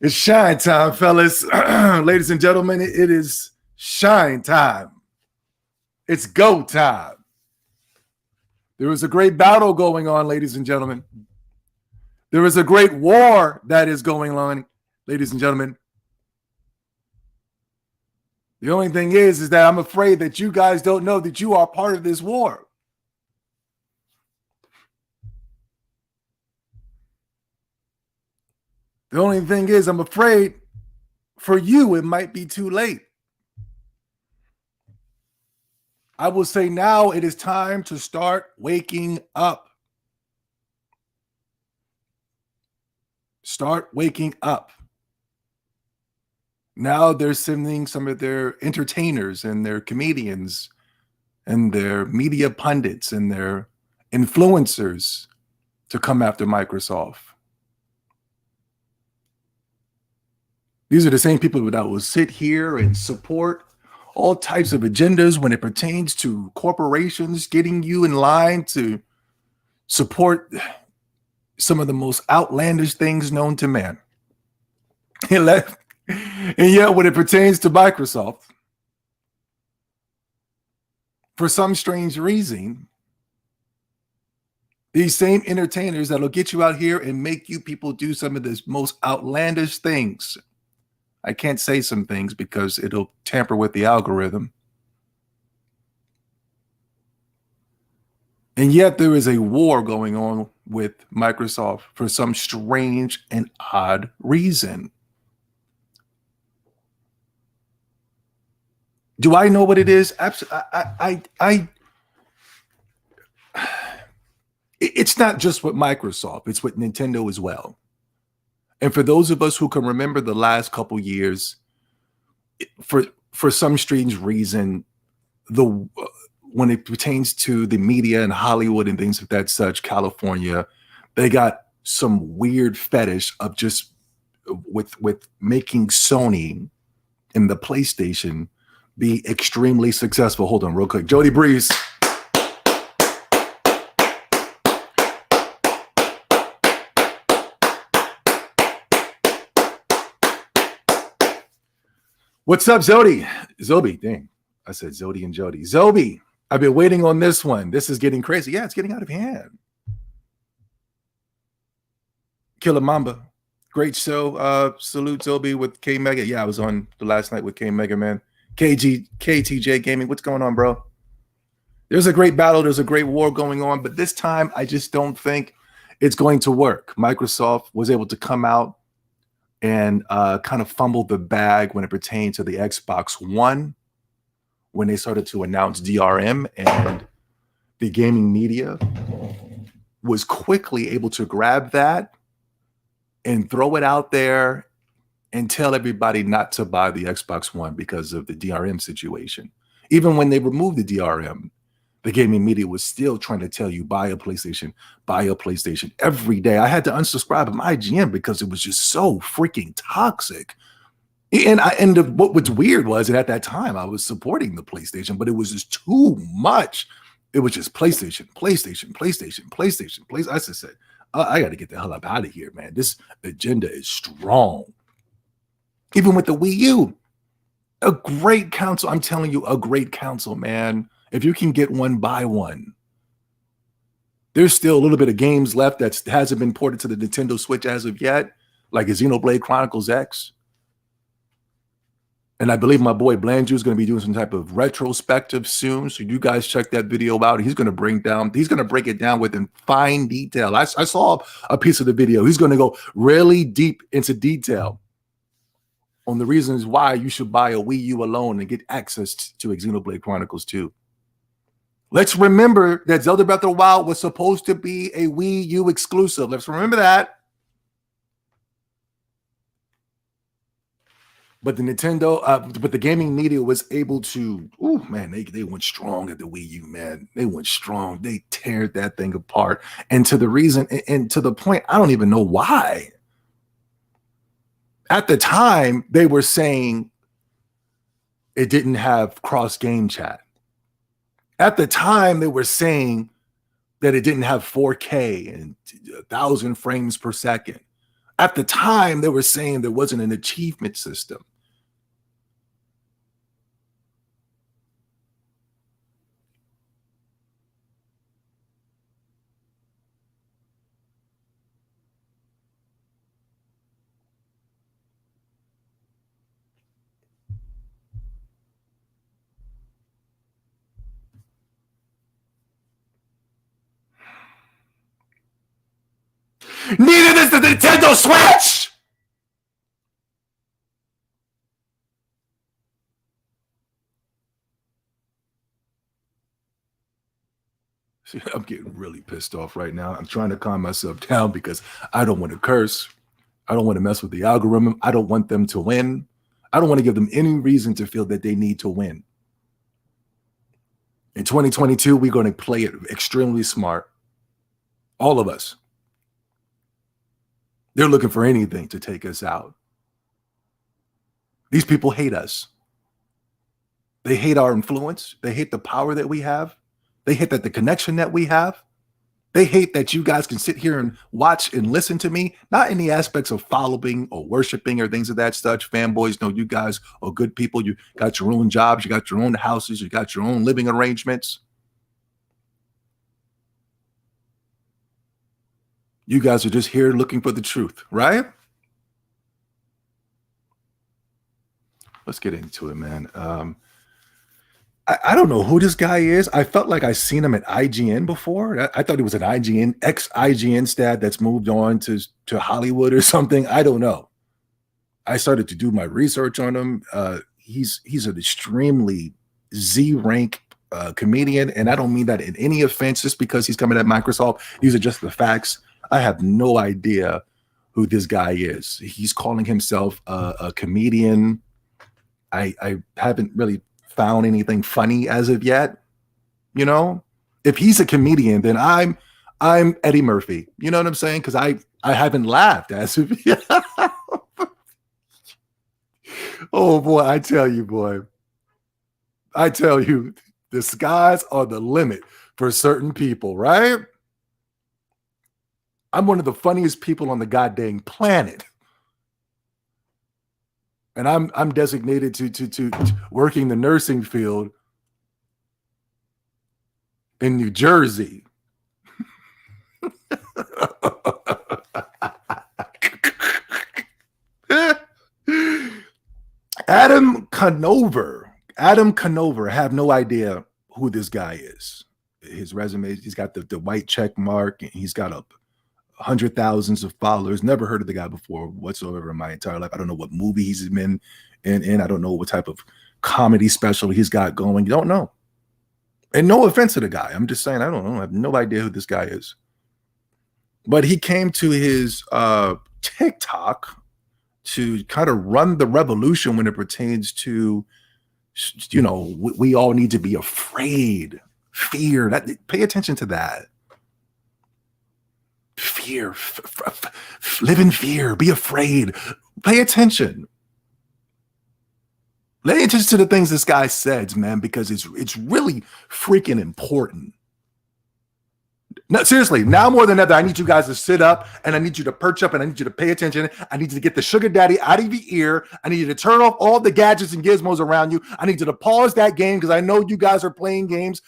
It's shine time, fellas. Ladies and gentlemen, it is shine time. It's go time. There is a great battle going on, ladies and gentlemen. There is a great war that is going on, ladies and gentlemen. The only thing is that I'm afraid that you guys don't know that you are part of this war. The only thing is, I'm afraid for you, it might be too late. I will say now it is time to start waking up. Start waking up. Now they're sending some of their entertainers and their comedians and their media pundits and their influencers to come after Microsoft. These are the same people that will sit here and support all types of agendas when it pertains to corporations getting you in line to support some of the most outlandish things known to man. And yet when it pertains to Microsoft, for some strange reason, these same entertainers that'll get you out here and make you people do some of the most outlandish things. I can't say some things because it'll tamper with the algorithm. And yet there is a war going on with Microsoft for some strange and odd reason. Do I know what it is? Absolutely. It's not just with Microsoft, it's with Nintendo as well. And for those of us who can remember the last couple years, for some strange reason, when it pertains to the media and Hollywood and things of that such, California, they got some weird fetish of just with making Sony and the PlayStation be extremely successful. Hold on real quick. Jody Breeze. What's up, Zodi? Zobi, dang. I said Zodi and Jody. Zobi, I've been waiting on this one. This is getting crazy. Yeah, it's getting out of hand. Killer Mamba. Great show. Salute Zobi with K Mega. Yeah, I was on the last night with K Mega, man. KTJ Gaming. What's going on, bro? There's a great battle. There's a great war going on. But this time, I just don't think it's going to work. Microsoft was able to come out and kind of fumbled the bag when it pertained to the Xbox One, when they started to announce DRM, and the gaming media was quickly able to grab that and throw it out there and tell everybody not to buy the Xbox One because of the DRM situation. Even when they removed the DRM, the gaming media was still trying to tell you, buy a PlayStation every day. I had to unsubscribe from IGN because it was just so freaking toxic. And what's weird was that at that time I was supporting the PlayStation, but it was just too much. It was just PlayStation. I just said, I got to get the hell up out of here, man. This agenda is strong. Even with the Wii U, a great console. I'm telling you, a great console, man. If you can get one, buy one. There's still a little bit of games left that hasn't been ported to the Nintendo Switch as of yet, like a Xenoblade Chronicles X. And I believe my boy Blanju is going to be doing some type of retrospective soon. So you guys check that video out. He's going to break it down within fine detail. I saw a piece of the video. He's going to go really deep into detail on the reasons why you should buy a Wii U alone and get access to Xenoblade Chronicles 2. Let's remember that Zelda Breath of the Wild was supposed to be a Wii U exclusive. Let's remember that. But the Nintendo, but the gaming media was able to, oh man, they went strong at the Wii U, man. They went strong. They teared that thing apart. And to the reason, and to the point, I don't even know why. At the time, they were saying it didn't have cross game chat. At the time, they were saying that it didn't have 4K and 1,000 frames per second. At the time, they were saying there wasn't an achievement system. Neither does the Nintendo Switch! See, I'm getting really pissed off right now. I'm trying to calm myself down because I don't want to curse. I don't want to mess with the algorithm. I don't want them to win. I don't want to give them any reason to feel that they need to win. In 2022, we're going to play it extremely smart. All of us. They're looking for anything to take us out. These people hate us. They hate our influence. They hate the power that we have. They hate that the connection that we have. They hate that you guys can sit here and watch and listen to me, not in the aspects of following or worshiping or things of that such. Fanboys know you guys are good people. You got your own jobs. You got your own houses. You got your own living arrangements. You guys are just here looking for the truth, right? Let's get into it, man. I don't know who this guy is. I felt like I seen him at IGN before. I thought he was an IGN, ex-IGN stat that's moved on to Hollywood or something. I don't know. I started to do my research on him. He's an extremely Z-rank comedian, and I don't mean that in any offense just because he's coming at Microsoft. These are just the facts. I have no idea who this guy is. He's calling himself a comedian. I haven't really found anything funny as of yet. You know, if he's a comedian, then I'm Eddie Murphy. You know what I'm saying? Because I haven't laughed as of yet. Oh boy, I tell you, the skies are the limit for certain people, right? I'm one of the funniest people on the goddamn planet. And I'm designated to working the nursing field in New Jersey. Adam Conover. I have no idea who this guy is. His resume, he's got the white check mark, and he's got 100,000s of followers. Never heard of the guy before whatsoever in my entire life. I don't know what movie he's been in. I don't know what type of comedy special he's got going. You don't know. And no offense to the guy. I'm just saying, I don't know. I have no idea who this guy is. But he came to his TikTok to kind of run the revolution when it pertains to, you know, we all need to be afraid, fear. Pay attention to that. Fear, live in fear, be afraid, pay attention. Pay attention to the things this guy says, man, because it's really freaking important. No, seriously, now more than ever, I need you guys to sit up and I need you to perch up and I need you to pay attention. I need you to get the sugar daddy out of your ear. I need you to turn off all the gadgets and gizmos around you. I need you to pause that game because I know you guys are playing games.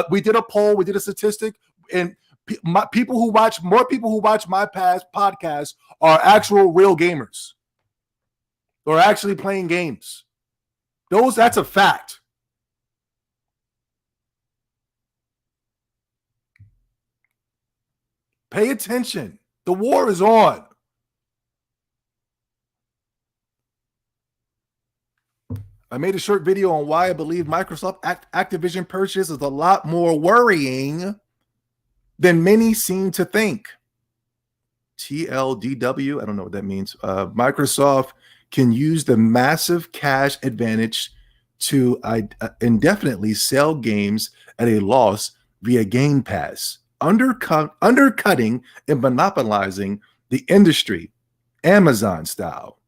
We did a poll, we did a statistic, and more people who watch my past podcasts are actual real gamers or actually playing games. That's a fact. Pay attention. The war is on. I made a short video on why I believe Microsoft Activision purchase is a lot more worrying than many seem to think. TLDW, I don't know what that means. Microsoft can use the massive cash advantage to indefinitely sell games at a loss via Game Pass, undercutting and monopolizing the industry, Amazon style.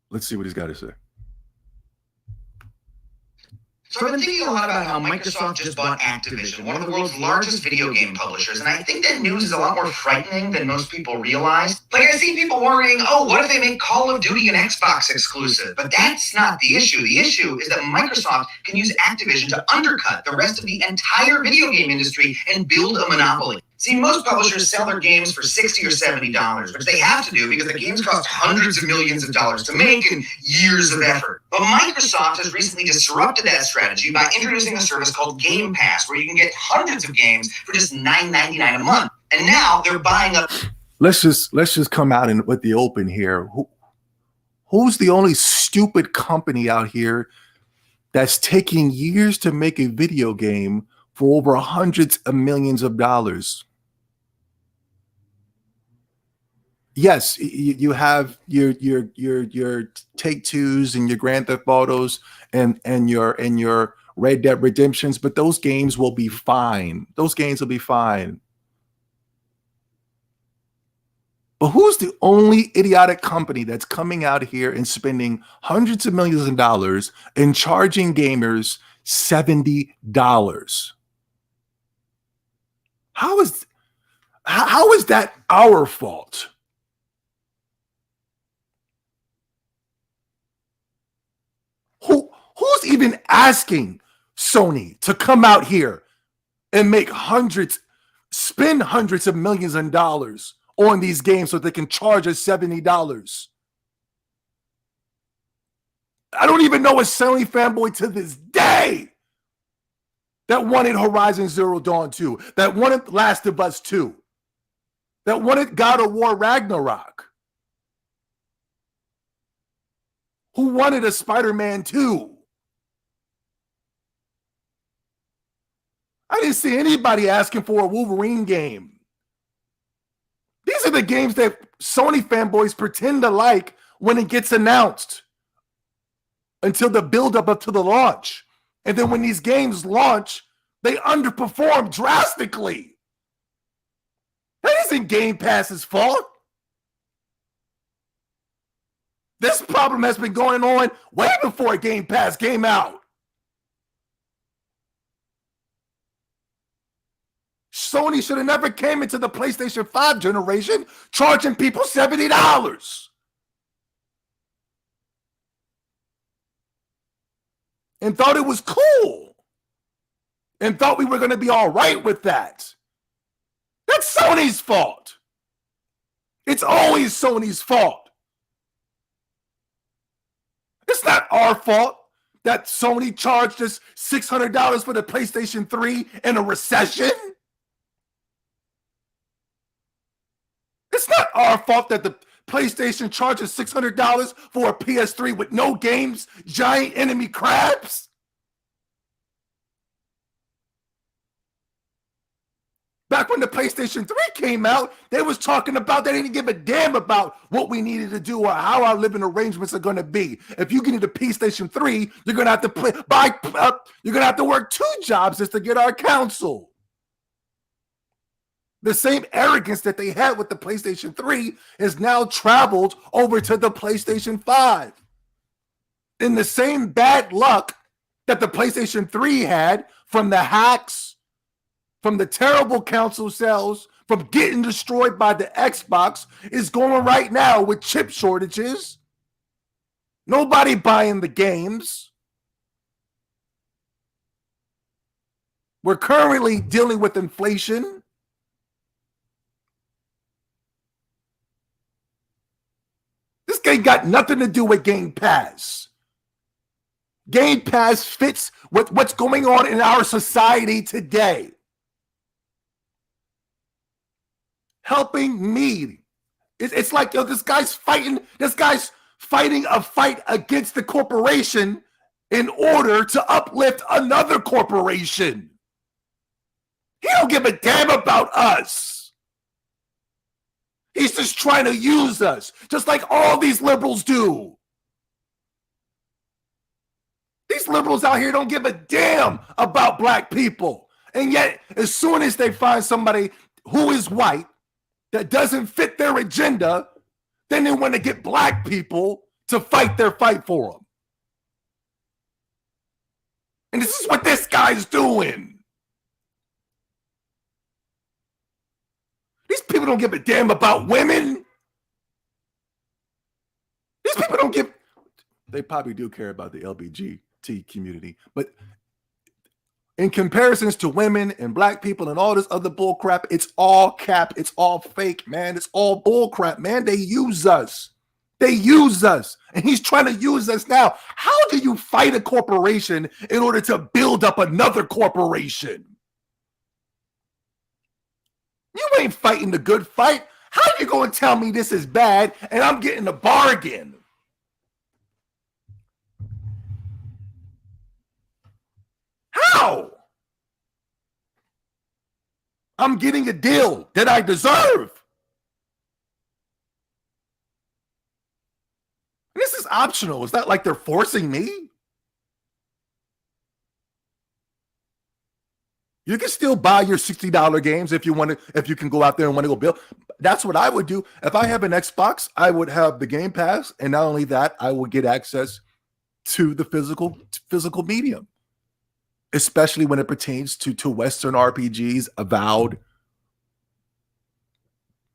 Let's see what he's got to say. So I've been thinking a lot about how Microsoft just bought Activision, one of the world's largest video game publishers, and I think that news is a lot more frightening than most people realize. Like, I see people worrying, oh, what if they make Call of Duty an Xbox exclusive? But that's not the issue. The issue is that Microsoft can use Activision to undercut the rest of the entire video game industry and build a monopoly. See, most publishers sell their games for $60 or $70, which they have to do because the games cost hundreds of millions of dollars to make and years of effort. But Microsoft has recently disrupted that strategy by introducing a service called Game Pass, where you can get hundreds of games for just $9.99 a month. And now they're buying up. Let's just come out with the open here. Who's the only stupid company out here that's taking years to make a video game for over hundreds of millions of dollars? Yes, you have your Take-Twos and your Grand Theft Autos and your Red Dead Redemptions, but those games will be fine. Those games will be fine. But who's the only idiotic company that's coming out here and spending hundreds of millions of dollars and charging gamers $70? How is that our fault? Who's even asking Sony to come out here and spend hundreds of millions of dollars on these games so they can charge us $70? I don't even know a Sony fanboy to this day that wanted Horizon Zero Dawn 2, that wanted Last of Us 2, that wanted God of War Ragnarok, who wanted a Spider-Man 2. I didn't see anybody asking for a Wolverine game. These are the games that Sony fanboys pretend to like when it gets announced until the build-up to the launch. And then when these games launch, they underperform drastically. That isn't Game Pass's fault. This problem has been going on way before Game Pass came out. Sony should have never came into the PlayStation 5 generation charging people $70 and thought it was cool and thought we were going to be all right with that. That's Sony's fault. It's always Sony's fault. It's not our fault that Sony charged us $600 for the PlayStation 3 in a recession. It's not our fault that the PlayStation charges $600 for a PS3 with no games, giant enemy crabs. Back when the PlayStation 3 came out, they was talking about they didn't give a damn about what we needed to do or how our living arrangements are going to be. If you get into PlayStation 3, you're going to have to you're going to have to work 2 jobs just to get our console. The same arrogance that they had with the PlayStation 3 has now traveled over to the PlayStation 5. And the same bad luck that the PlayStation 3 had from the hacks, from the terrible console sales, from getting destroyed by the Xbox is going right now with chip shortages. Nobody buying the games. We're currently dealing with inflation. This ain't got nothing to do with Game Pass. Game Pass fits with what's going on in our society today. Helping me. It's like, yo, this guy's fighting a fight against the corporation in order to uplift another corporation. He don't give a damn about us. He's just trying to use us, just like all these liberals do. These liberals out here don't give a damn about black people. And yet, as soon as they find somebody who is white that doesn't fit their agenda, then they want to get black people to fight their fight for them. And this is what this guy's doing. These people don't give a damn about women. These people don't give. They probably do care about the LGBT community, but in comparisons to women and black people and all this other bull crap, it's all cap. It's all fake, man. It's all bull crap, man. They use us. They use us. And he's trying to use us now. How do you fight a corporation in order to build up another corporation? You ain't fighting the good fight. How are you going to tell me this is bad and I'm getting a bargain? How? I'm getting a deal that I deserve. This is optional. It's not like they're forcing me. You can still buy your $60 games if you want to, if you can go out there and want to go build. That's what I would do. If I have an Xbox, I would have the Game Pass, and not only that, I would get access to the physical medium, especially when it pertains to Western RPGs, Avowed,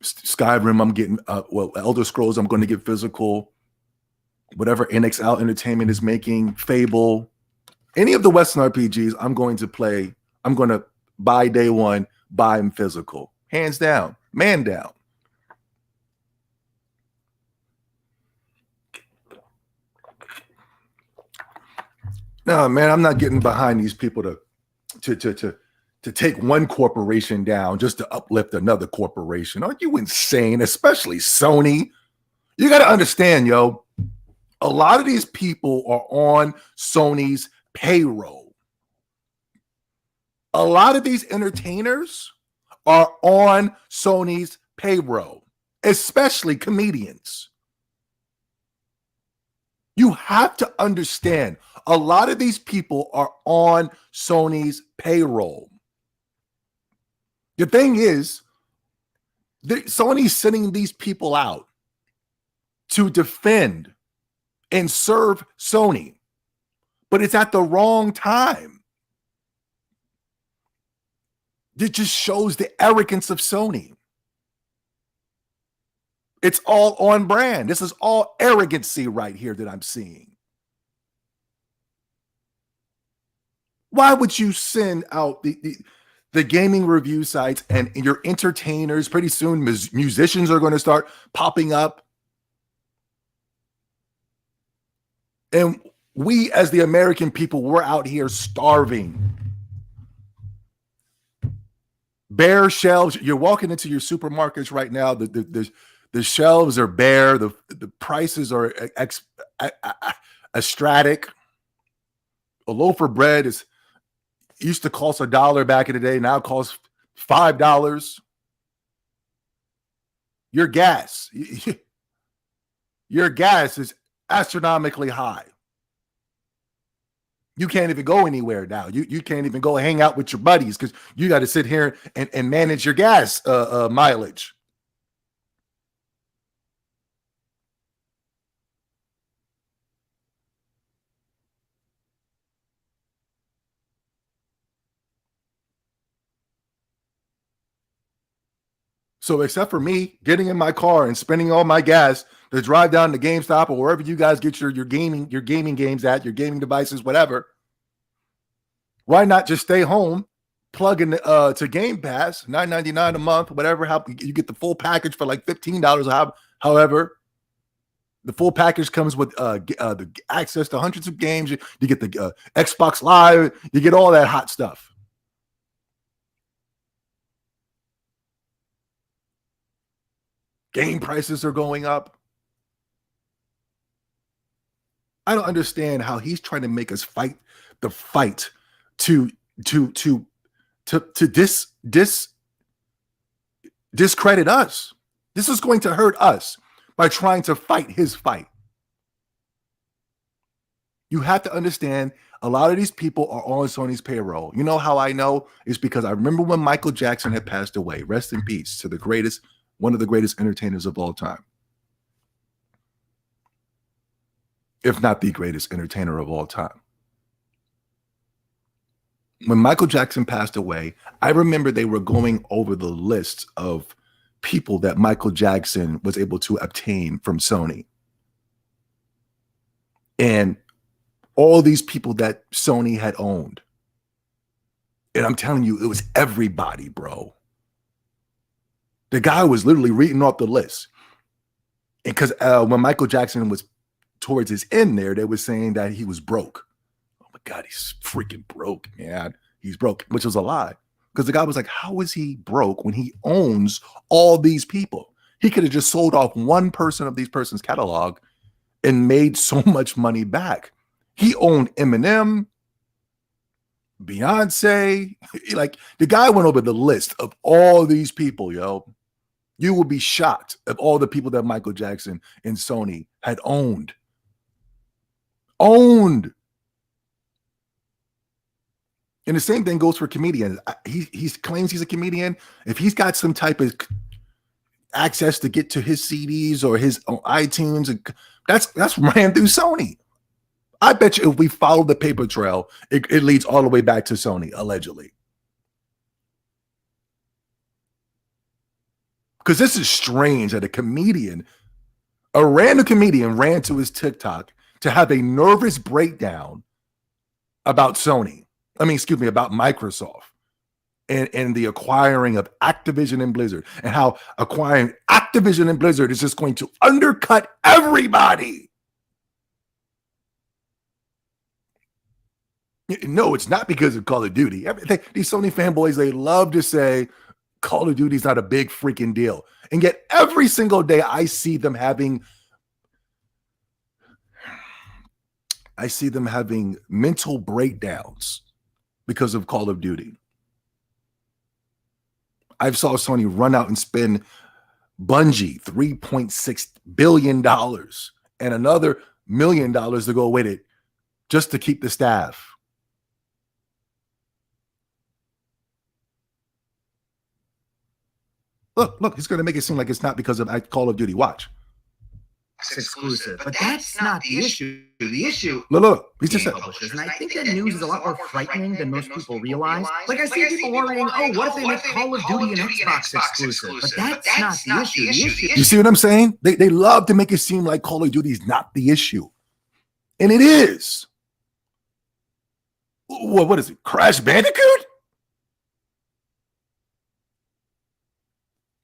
Skyrim. I'm getting Elder Scrolls. I'm going to get physical. Whatever NXL Entertainment is making, Fable, any of the Western RPGs, I'm going to play. I'm going to buy day one, buy them physical. Hands down, man down. No, man, I'm not getting behind these people to take one corporation down just to uplift another corporation. Are you insane? Especially Sony. You got to understand, yo, a lot of these people are on Sony's payroll. A lot of these entertainers are on Sony's payroll, especially comedians. You have to understand, a lot of these people are on Sony's payroll. The thing is, Sony's sending these people out to defend and serve Sony, but it's at the wrong time. It just shows the arrogance of Sony. It's all on brand. This is all arrogancy right here that I'm seeing. Why would you send out the gaming review sites and your entertainers? Pretty soon, musicians are going to start popping up. And we, as the American people, we're out here starving. Bare shelves. You're walking into your supermarkets right now. The shelves are bare. The prices are astratic. A loaf of bread used to cost $1 back in the day. Now it costs $5. Your gas is astronomically high. You can't even go anywhere now. You can't even go hang out with your buddies because you got to sit here and manage your gas mileage. So except for me getting in my car and spending all my gas to drive down to GameStop or wherever you guys get your gaming games at, your gaming devices, whatever, why not just stay home, plug in to Game Pass, $9.99 a month, whatever. How you get the full package for like $15. However, the full package comes with the access to hundreds of games. You get the Xbox Live. You get all that hot stuff. Game prices are going up. I don't understand how he's trying to make us fight the fight to discredit us. This is going to hurt us by trying to fight his fight. You have to understand, a lot of these people are on Sony's payroll. You know how I know? It's because I remember when Michael Jackson had passed away. Rest in peace to the greatest, one of the greatest entertainers of all time. If not the greatest entertainer of all time. When Michael Jackson passed away, I remember they were going over the list of people that Michael Jackson was able to obtain from Sony. And all these people that Sony had owned. And I'm telling you, it was everybody, bro. The guy was literally reading off the list. And because when Michael Jackson was towards his end there, they were saying that he was broke. Oh my God, he's freaking broke, man. He's broke, which was a lie. Because the guy was like, how is he broke when he owns all these people? He could have just sold off one person of these person's catalog and made so much money back. He owned Eminem, Beyonce. Like, the guy went over the list of all these people, yo. You would be shocked at all the people that Michael Jackson and Sony had owned. And the same thing goes for comedians. He claims he's a comedian. If he's got some type of access to get to his CDs or his iTunes, that's ran through Sony. I bet you if we follow the paper trail, it leads all the way back to Sony, allegedly. Because this is strange that a random comedian ran to his TikTok to have a nervous breakdown about Sony. About Microsoft and the acquiring of Activision and Blizzard, and how acquiring Activision and Blizzard is just going to undercut everybody. No, it's not because of Call of Duty. These Sony fanboys, they love to say Call of Duty is not a big freaking deal. And yet every single day I see them having mental breakdowns because of Call of Duty. I saw Sony run out and spend Bungie $3.6 billion and another $1 million to go with it just to keep the staff. Look, he's going to make it seem like it's not because of Call of Duty. Watch. Exclusive. But that's not the issue. The issue. Look. He's just publishers. And I think that news is a lot more frightening than most people realize. Like, I see people worrying, oh, what if they make Call of Duty an Xbox exclusive? But that's not the issue. The issue. You see what I'm saying? They love to make it seem like Call of Duty is not the issue. And it is. What is it? Crash Bandicoot?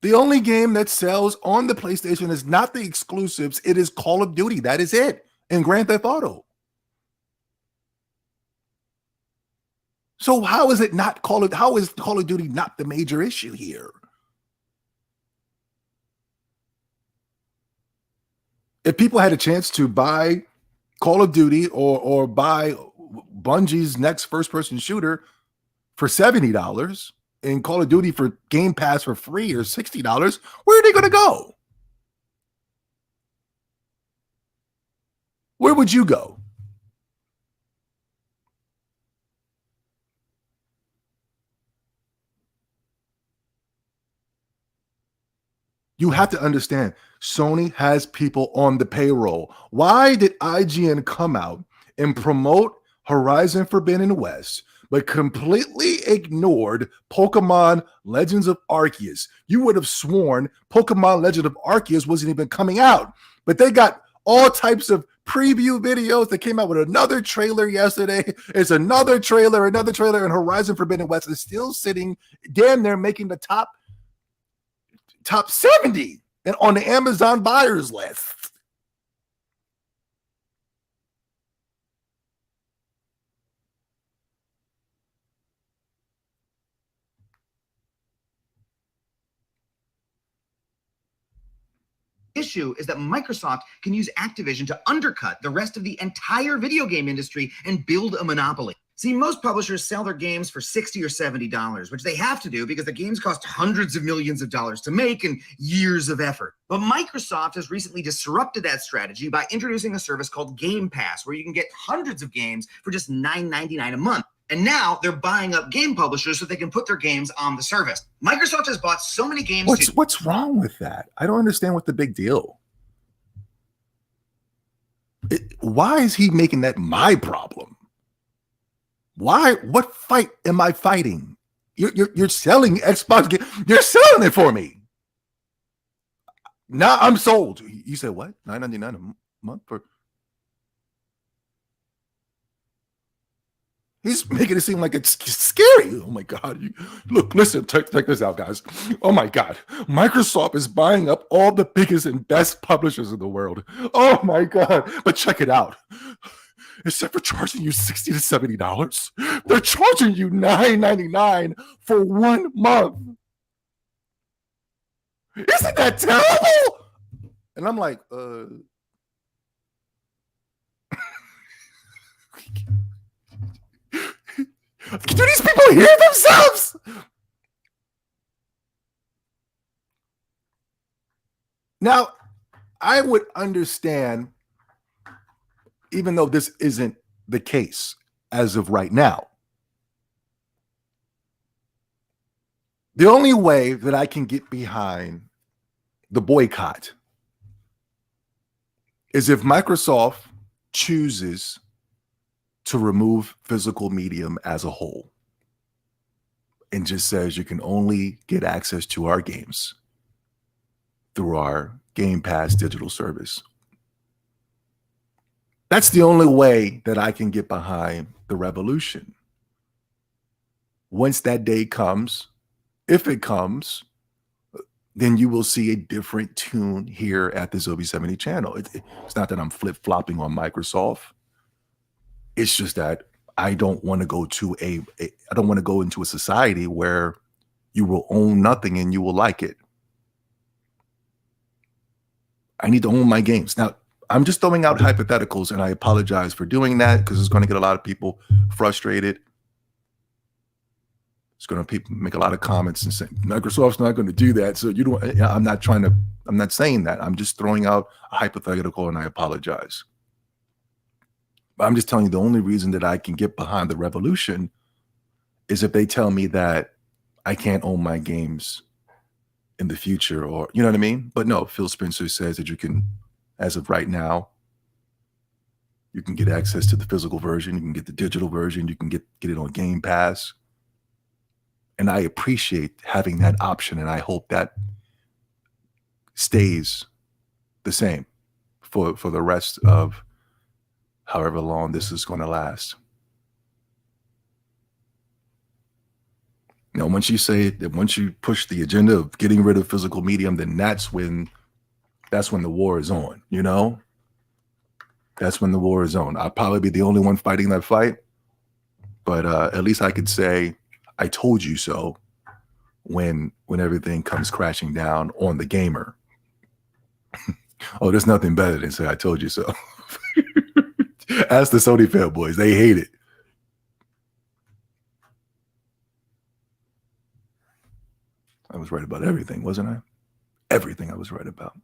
The only game that sells on the PlayStation is not the exclusives. It is Call of Duty. That is it. And Grand Theft Auto. So how is Call of Duty not the major issue here? If people had a chance to buy Call of Duty or buy Bungie's next first-person shooter for $70, and Call of Duty for Game Pass for free or $60, where are they going to go? Where would you go? You have to understand, Sony has people on the payroll. Why did IGN come out and promote Horizon Forbidden West, but completely ignored Pokemon Legends of Arceus? You would have sworn Pokemon Legend of Arceus wasn't even coming out, but they got all types of preview videos. They came out with another trailer yesterday. It's another trailer, and Horizon Forbidden West is still sitting damn near making the top 70 and on the Amazon buyers list. Issue is that Microsoft can use Activision to undercut the rest of the entire video game industry and build a monopoly. See, most publishers sell their games for $60 or $70, which they have to do because the games cost hundreds of millions of dollars to make and years of effort. But Microsoft has recently disrupted that strategy by introducing a service called Game Pass, where you can get hundreds of games for just $9.99 a month. And now they're buying up game publishers so they can put their games on the service. Microsoft has bought so many games. What's wrong with that? I don't understand what the big deal. Why is he making that my problem? Why? What fight am I fighting? You're selling Xbox game. You're selling it for me. Now I'm sold. You said what? $9.99 a month for? He's making it seem like it's scary. Oh my God. Look, listen, check this out, guys. Oh my God. Microsoft is buying up all the biggest and best publishers in the world. Oh my God. But check it out. Except for charging you $60 to $70, they're charging you $9.99 for 1 month. Isn't that terrible? And I'm like, do these people hear themselves? Now, I would understand, even though this isn't the case as of right now. The only way that I can get behind the boycott is if Microsoft chooses to remove physical medium as a whole and just says you can only get access to our games through our Game Pass digital service. That's the only way that I can get behind the revolution. Once that day comes, if it comes, then you will see a different tune here at the Zobi 70 channel. It's not that I'm flip-flopping on Microsoft. It's just that I don't want to go to I don't want to go into a society where you will own nothing and you will like it. I need to own my games. Now, I'm just throwing out hypotheticals, and I apologize for doing that because it's going to get a lot of people frustrated. It's going to make a lot of comments and say Microsoft's not going to do that. So you don't. I'm not saying that. I'm just throwing out a hypothetical, and I apologize. But I'm just telling you the only reason that I can get behind the revolution is if they tell me that I can't own my games in the future, or you know what I mean? But no, Phil Spencer says that you can, as of right now, you can get access to the physical version, you can get the digital version, you can get it on Game Pass. And I appreciate having that option, and I hope that stays the same for the rest of however long this is going to last. You know, once you say that, once you push the agenda of getting rid of physical medium, then that's when the war is on, you know? That's when the war is on. I'll probably be the only one fighting that fight, but at least I could say, I told you so when everything comes crashing down on the gamer. Oh, there's nothing better than say, I told you so. Ask the Sony fanboys. They hate it. I was right about everything, wasn't I? Everything I was right about.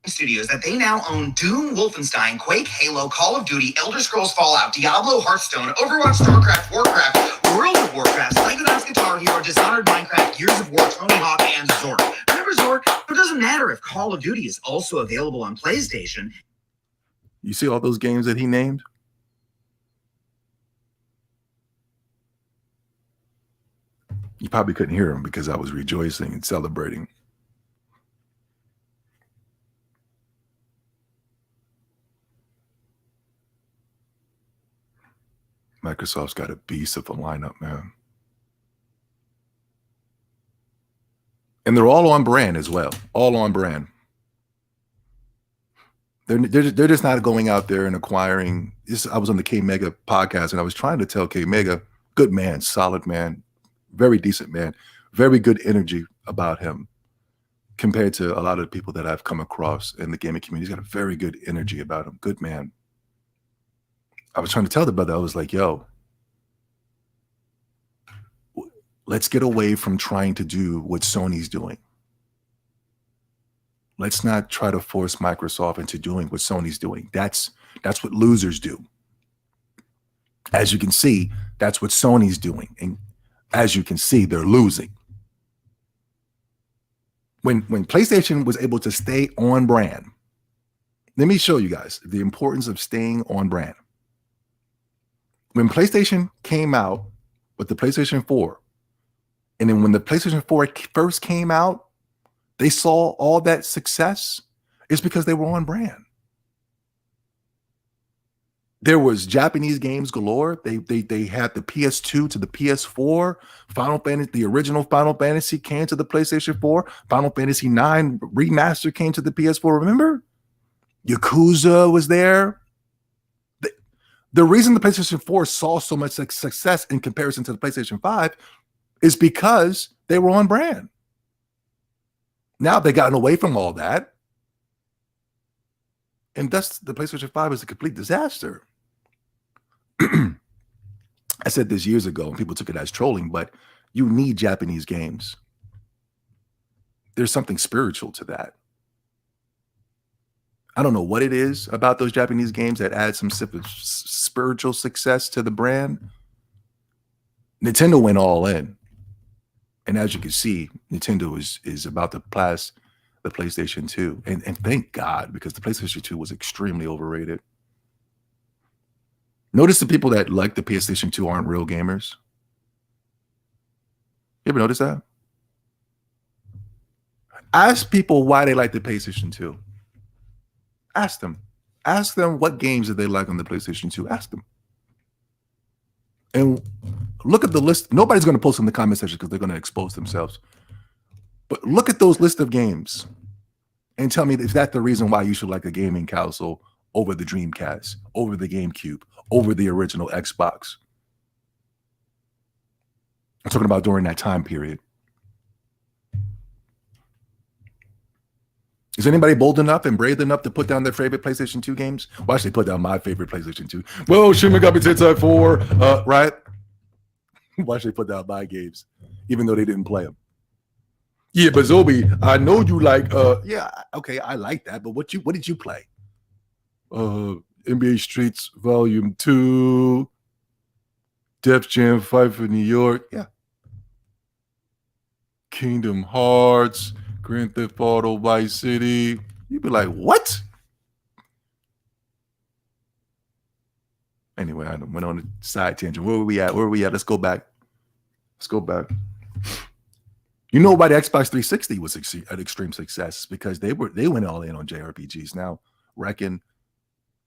Studios that they now own Doom, Wolfenstein, Quake, Halo, Call of Duty, Elder Scrolls Fallout, Diablo, Hearthstone, Overwatch, StarCraft, Warcraft, World of Warcraft, Psychonauts, Guitar Hero, Dishonored, Minecraft, Gears of War, Tony Hawk, and Zork. Remember Zork? It doesn't matter if Call of Duty is also available on PlayStation. You see all those games that he named? You probably couldn't hear him because I was rejoicing and celebrating. Microsoft's got a beast of a lineup, man. And they're all on brand as well. All on brand. They're just not going out there and acquiring. I was on the K Mega podcast, and I was trying to tell K Mega, good man, solid man, very decent man, very good energy about him. compared to a lot of the people that I've come across in the gaming community. He's got a very good energy about him. Good man. I was trying to tell the brother, I was like, yo, let's get away from trying to do what Sony's doing. Let's not try to force Microsoft into doing what Sony's doing. That's what losers do. As you can see, that's what Sony's doing. And as you can see, they're losing. When PlayStation was able to stay on brand, let me show you guys the importance of staying on brand. When PlayStation came out with the PlayStation 4, and then when the PlayStation 4 first came out, they saw all that success. It's because they were on brand. There was Japanese games galore. They had the PS2 to the PS4. Final Fantasy, the original Final Fantasy came to the PlayStation 4. Final Fantasy 9 remaster came to the PS4. Remember? Yakuza was there. The reason the PlayStation 4 saw so much success in comparison to the PlayStation 5 is because they were on brand. Now they've gotten away from all that. And thus the PlayStation 5 is a complete disaster. I said this years ago and people took it as trolling, but you need Japanese games. There's something spiritual to that. I don't know what it is about those Japanese games that add some spiritual success to the brand. Nintendo went all in. And as you can see, Nintendo is about to pass the PlayStation 2. And thank God, because the PlayStation 2 was extremely overrated. Notice the people that like the PlayStation 2 aren't real gamers. You ever notice that? Ask people why they like the PlayStation 2. Ask them. Ask them what games that they like on the PlayStation 2. Ask them. And look at the list. Nobody's going to post in the comment section because they're going to expose themselves. But look at those list of games and tell me if that's the reason why you should like a gaming console over the Dreamcast, over the GameCube, over the original Xbox. I'm talking about during that time period. Is anybody bold enough and brave enough to put down their favorite PlayStation 2 games? Well, actually put down my favorite PlayStation 2. Well, Shin Megami Tensei 4, right? Why should they put down my games, even though they didn't play them? Yeah, but Zobi, I know you like, yeah, okay, I like that, but what did you play? NBA Streets Volume 2, Def Jam 5 for New York, yeah. Kingdom Hearts, Grand Theft Auto Vice City. You'd be like, what? Anyway, I went on a side tangent. Where were we at? Let's go back. You know why the Xbox 360 was an extreme success? Because they went all in on JRPGs. Now, reckon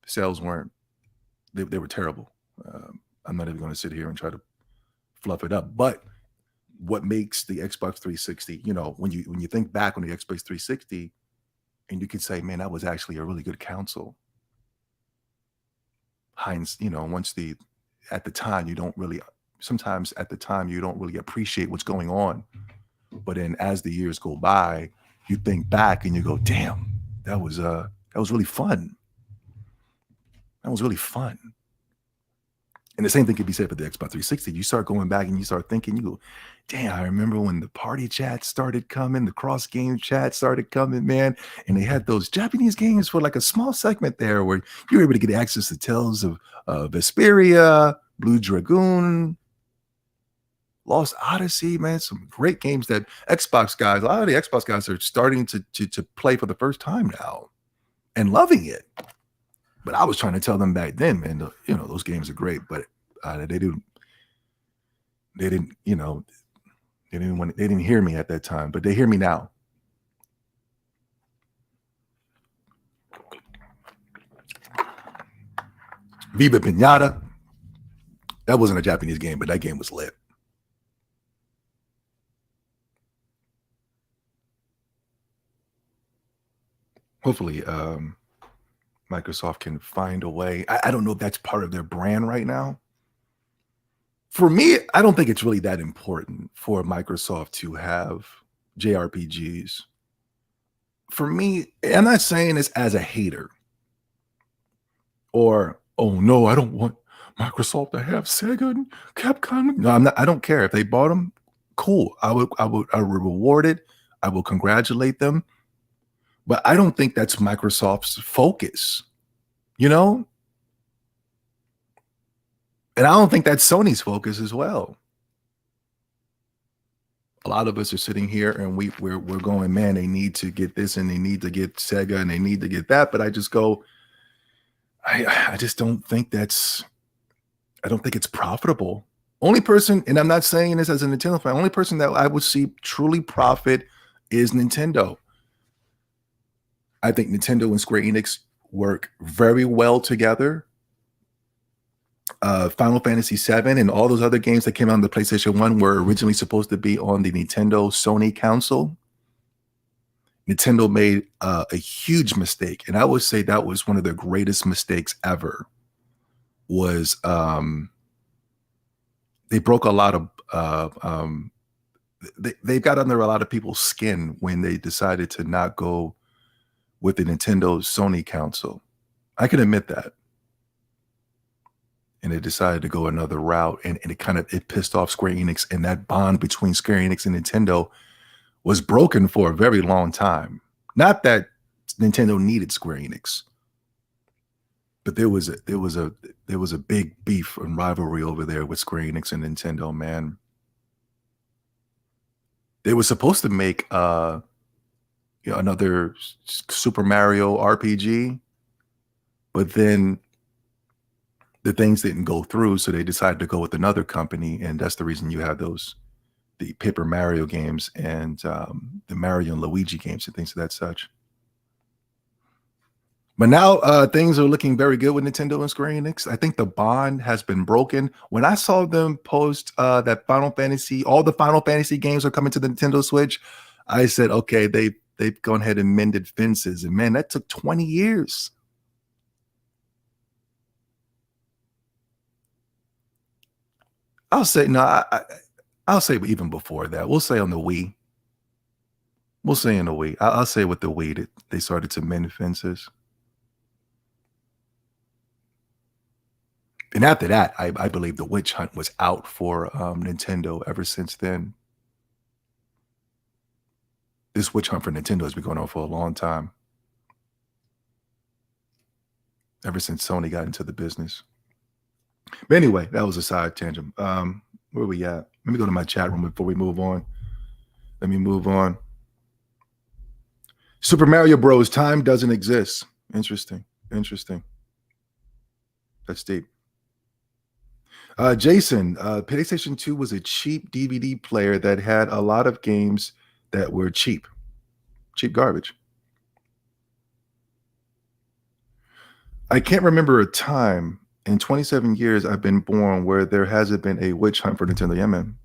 sales weren't. They were terrible. I'm not even going to sit here and try to fluff it up. But what makes the Xbox 360, you know, when you think back on the Xbox 360, and you could say, man, that was actually a really good console. You know, at the time you don't really appreciate what's going on. But then as the years go by, you think back and you go, damn, that was really fun. That was really fun. And the same thing could be said for the Xbox 360. You start going back and you start thinking, you go, damn, I remember when the party chat started coming, the cross game chat started coming, man. And they had those Japanese games for like a small segment there where you were able to get access to Tales of Vesperia, Blue Dragoon, Lost Odyssey, man. Some great games that Xbox guys, a lot of the Xbox guys are starting to play for the first time now and loving it. But I was trying to tell them back then, man, you know, those games are great, but they didn't hear me at that time, but they hear me now. Viva Pinata. That wasn't a Japanese game, but that game was lit. Hopefully, Microsoft can find a way. I don't know if that's part of their brand right now. For me, I don't think it's really that important for Microsoft to have JRPGs for me, I'm not saying this as a hater or, oh no, I don't want Microsoft to have Sega and Capcom. No, I'm not. I don't care if they bought them. Cool. I would reward it. I will congratulate them. But I don't think that's Microsoft's focus, you know? And I don't think that's Sony's focus as well. A lot of us are sitting here and we're going, man, they need to get this and they need to get Sega and they need to get that. But I just go, I just don't think it's profitable. Only person, and I'm not saying this as a Nintendo fan, only person that I would see truly profit is Nintendo. I think Nintendo and Square Enix work very well together. Final Fantasy VII and all those other games that came out on the PlayStation 1 were originally supposed to be on the Nintendo Sony console. Nintendo made a huge mistake, and I would say that was one of their greatest mistakes ever. Was they broke a lot of they got under a lot of people's skin when they decided to not go with the Nintendo Sony console. I can admit that. And they decided to go another route, and it pissed off Square Enix, and that bond between Square Enix and Nintendo was broken for a very long time. Not that Nintendo needed Square Enix, but there was a big beef and rivalry over there with Square Enix and Nintendo, man. They were supposed to make another Super Mario RPG, but then the things didn't go through, so they decided to go with another company, and that's the reason you have the Paper Mario games and the Mario and Luigi games and things of that such. But now things are looking very good with Nintendo and Square Enix. I think the bond has been broken. When I saw them post that all the Final Fantasy games are coming to the Nintendo Switch, I said, okay, they've gone ahead and mended fences. And man, that took 20 years. I'll say no. I'll say even before that. We'll say on the Wii. We'll say in the Wii. I'll say with the Wii that they started to mend fences. And after that, I believe the witch hunt was out for Nintendo ever since then. This witch hunt for Nintendo has been going on for a long time. Ever since Sony got into the business. But anyway, that was a side tangent. Where are we at? Let me go to my chat room before we move on. Let me move on. Super Mario Bros. Time doesn't exist. Interesting. That's deep. Jason, PlayStation 2 was a cheap DVD player that had a lot of games that were cheap garbage. I can't remember a time in 27 years I've been born where there hasn't been a witch hunt for Nintendo. Yeah, man.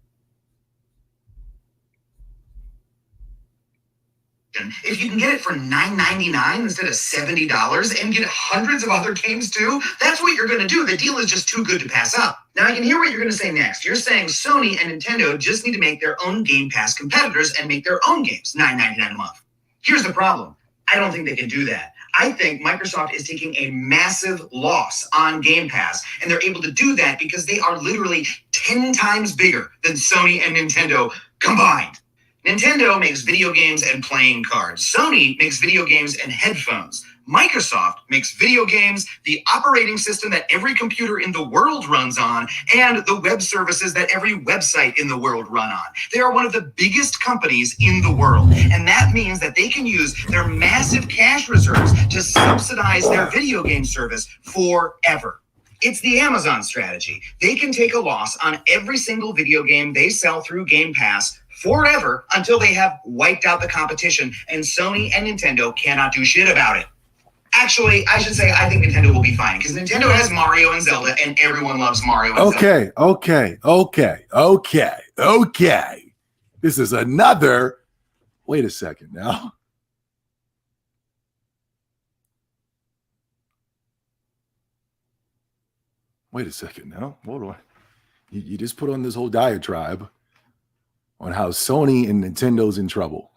If you can get it for $9.99 instead of $70 and get hundreds of other games too, that's what you're going to do. The deal is just too good to pass up. Now I can hear what you're going to say next. You're saying Sony and Nintendo just need to make their own Game Pass competitors and make their own games $9.99 a month. Here's the problem. I don't think they can do that. I think Microsoft is taking a massive loss on Game Pass, and they're able to do that because they are literally 10 times bigger than Sony and Nintendo combined. Nintendo makes video games and playing cards. Sony makes video games and headphones. Microsoft makes video games, the operating system that every computer in the world runs on, and the web services that every website in the world run on. They are one of the biggest companies in the world, and that means that they can use their massive cash reserves to subsidize their video game service forever. It's the Amazon strategy. They can take a loss on every single video game they sell through Game Pass forever until they have wiped out the competition, and Sony and Nintendo cannot do shit about it. Actually, I should say I think Nintendo will be fine because Nintendo has Mario and Zelda, and everyone loves Mario and Zelda. Okay. This is another. Wait a second now. Wait a second now. Hold on. You just put on this whole diatribe on how Sony and Nintendo's in trouble.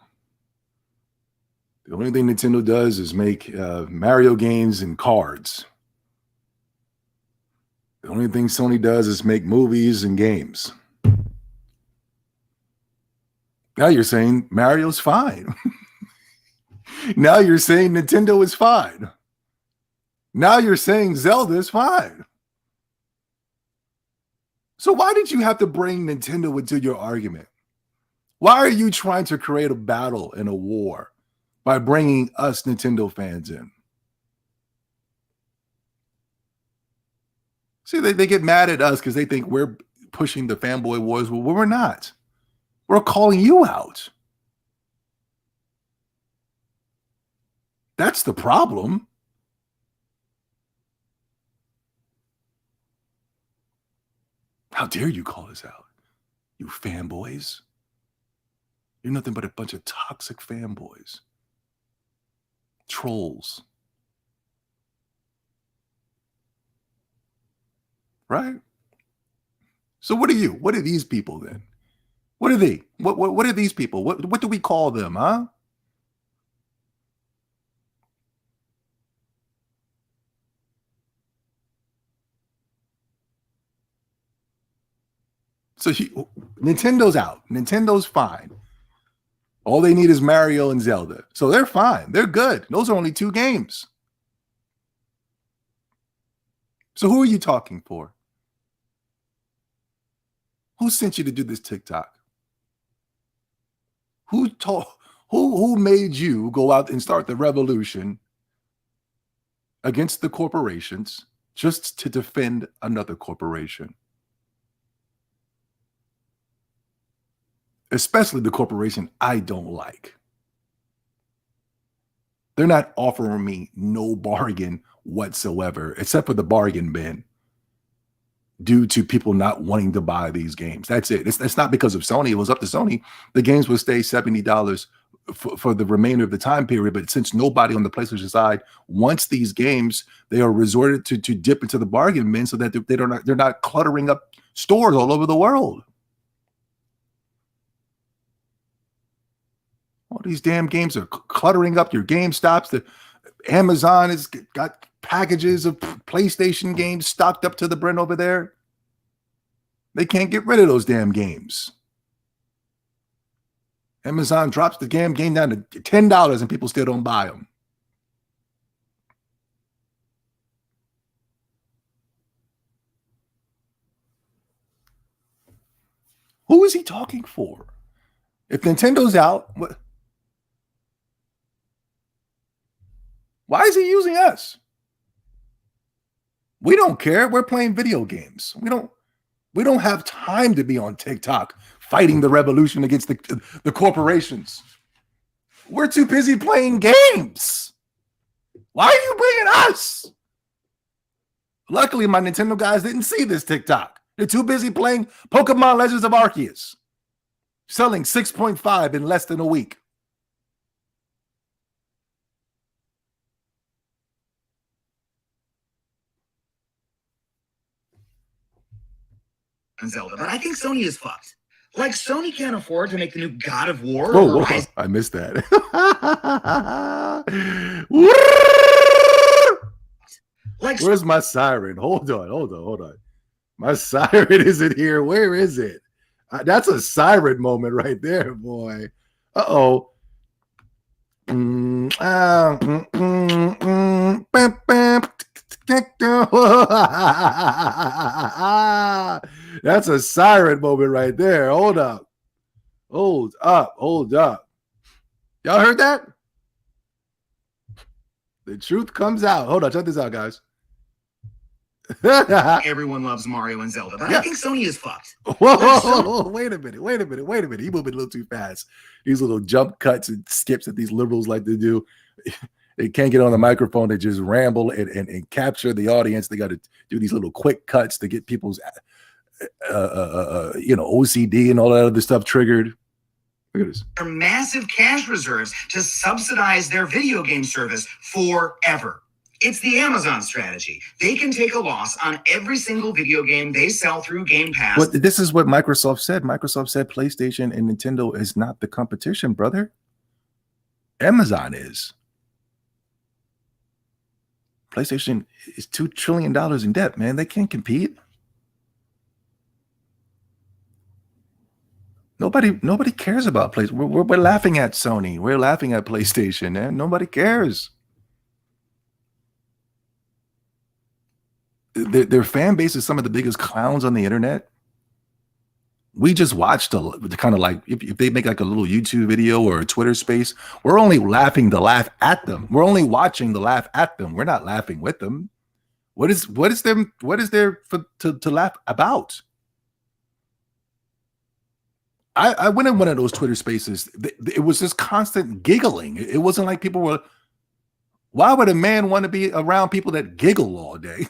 The only thing Nintendo does is make Mario games and cards. The only thing Sony does is make movies and games. Now you're saying Mario's fine. Now you're saying Nintendo is fine. Now you're saying Zelda is fine. So why did you have to bring Nintendo into your argument? Why are you trying to create a battle and a war by bringing us Nintendo fans in? See, they get mad at us because they think we're pushing the fanboy wars. Well, we're not. We're calling you out. That's the problem. How dare you call us out, you fanboys? You're nothing but a bunch of toxic fanboys. Trolls. Right? So what are you? What are these people then? What are they? What are these people? What do we call them, huh? So Nintendo's out. Nintendo's fine. All they need is Mario and Zelda. So they're fine. They're good. Those are only 2 games. So who are you talking for? Who sent you to do this TikTok? Who made you go out and start the revolution against the corporations just to defend another corporation? Especially the corporation I don't like. They're not offering me no bargain whatsoever, except for the bargain bin, due to people not wanting to buy these games. That's it. It's not because of Sony. It was up to Sony. The games would stay $70 for the remainder of the time period. But since nobody on the PlayStation side wants these games, they are resorted to dip into the bargain bin so that they're not cluttering up stores all over the world. All these damn games are cluttering up your GameStops. The Amazon has got packages of PlayStation games stocked up to the brim over there. They can't get rid of those damn games. Amazon drops the damn game down to $10 and people still don't buy them. Who is he talking for? If Nintendo's out, why is he using us? We don't care. We're playing video games. We don't have time to be on TikTok fighting the revolution against the corporations. We're too busy playing games. Why are you bringing us? Luckily, my Nintendo guys didn't see this TikTok. They're too busy playing Pokemon Legends of Arceus, selling 6.5 in less than a week. Zelda, but I think Sony is fucked. Like, Sony can't afford to make the new God of War. Whoa, I missed that. Where's my siren? Hold on. My siren isn't here. Where is it? That's a siren moment right there, boy. Uh-oh. That's a siren moment right there. Hold up. Y'all heard that? The truth comes out. Hold on, check this out, guys. Everyone loves Mario and Zelda, but I think Sony is fucked. Whoa, wait a minute. He moving a little too fast. These little jump cuts and skips that these liberals like to do. They can't get on the microphone. They just ramble and capture the audience. They got to do these little quick cuts to get people's, OCD and all that other stuff triggered. Look at this. Their massive cash reserves to subsidize their video game service forever. It's the Amazon strategy. They can take a loss on every single video game they sell through Game Pass. But this is what Microsoft said. Microsoft said PlayStation and Nintendo is not the competition, brother. Amazon is. PlayStation is $2 trillion in debt, man. They can't compete. Nobody cares about PlayStation. We're laughing at Sony. We're laughing at PlayStation, man. Nobody cares. Their fan base is some of the biggest clowns on the internet. We just watched the kind of like if they make like a little YouTube video or a Twitter space, we're only laughing to laugh at them. We're only watching to laugh at them. We're not laughing with them. What is there to laugh about? I went in one of those Twitter spaces. It was just constant giggling. It wasn't like people were. Why would a man want to be around people that giggle all day?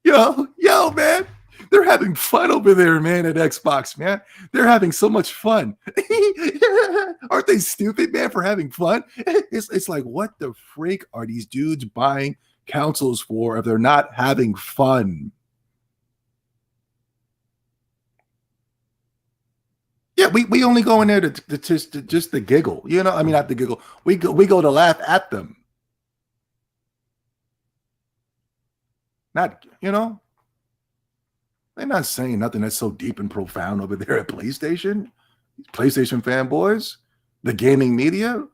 yo, man. They're having fun over there, man, at Xbox, man. They're having so much fun. Aren't they stupid, man, for having fun? It's like, what the freak are these dudes buying consoles for if they're not having fun? Yeah, we only go in there to just to giggle. You know, I mean, not to giggle. We go to laugh at them. Not, you know, they're not saying nothing that's so deep and profound over there at PlayStation. PlayStation fanboys, the gaming media.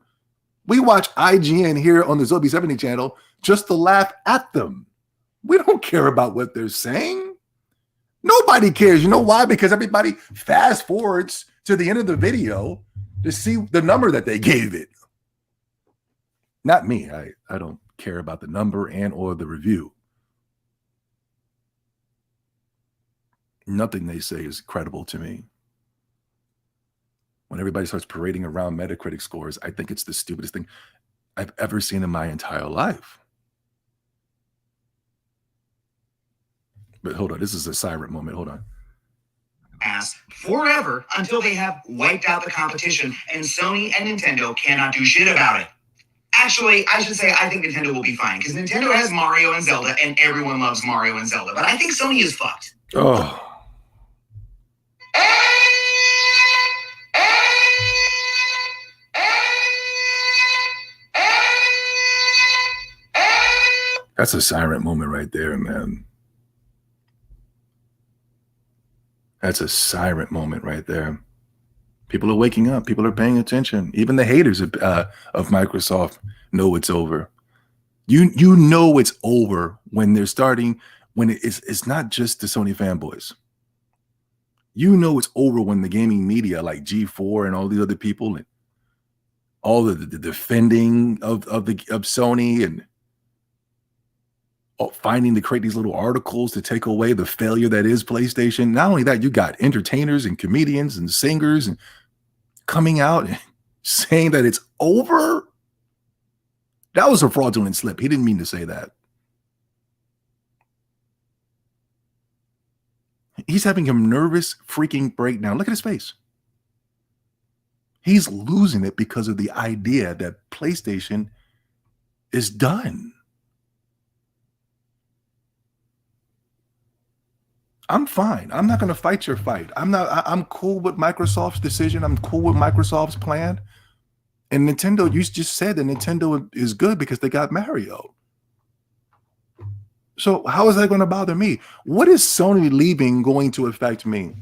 We watch IGN here on the Zobi 70 channel just to laugh at them. We don't care about what they're saying. Nobody cares. You know why? Because everybody fast forwards to the end of the video to see the number that they gave it. Not me. I don't care about the number and or the review. Nothing they say is credible to me. When everybody starts parading around Metacritic scores, I think it's the stupidest thing I've ever seen in my entire life. But hold on, this is a siren moment. Hold on. Forever until they have wiped out the competition and Sony and Nintendo cannot do shit about it. Actually, I should say I think Nintendo will be fine because Nintendo has Mario and Zelda and everyone loves Mario and Zelda. But I think Sony is fucked. Oh. That's a siren moment right there, man. That's a siren moment right there. People are waking up. People are paying attention. Even the haters of Microsoft know it's over. You know it's over when they're starting, when it's not just the Sony fanboys. You know it's over when the gaming media like G4 and all these other people and all the defending of Sony and finding to create these little articles to take away the failure that is PlayStation. Not only that, you got entertainers and comedians and singers and coming out and saying that it's over. That was a fraudulent slip. He didn't mean to say that. He's having a nervous freaking breakdown. Look at his face. He's losing it because of the idea that PlayStation is done. I'm fine. I'm not going to fight your fight. I'm cool with Microsoft's decision. I'm cool with Microsoft's plan. And Nintendo, you just said that Nintendo is good because they got Mario. So how is that going to bother me? What is Sony leaving going to affect me?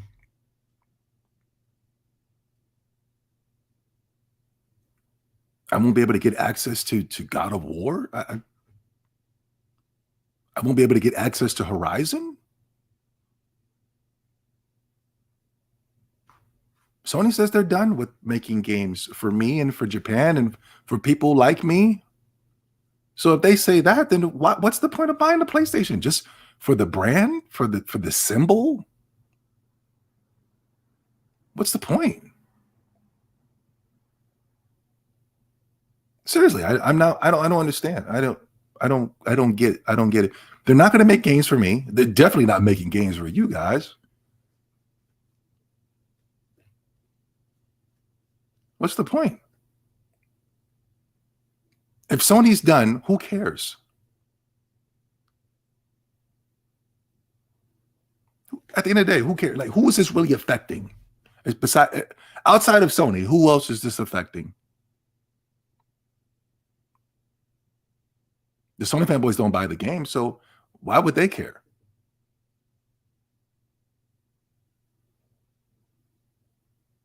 I won't be able to get access to God of War. I won't be able to get access to Horizon. Sony says they're done with making games for me and for Japan and for people like me. So if they say that, then what's the point of buying the PlayStation? Just for the brand, for the symbol? What's the point? Seriously, I don't understand. I don't get it. They're not going to make games for me. They're definitely not making games for you guys. What's the point? If Sony's done, who cares? At the end of the day, who cares? Like, who is this really affecting? Outside of Sony, who else is this affecting? The Sony fanboys don't buy the game, so why would they care?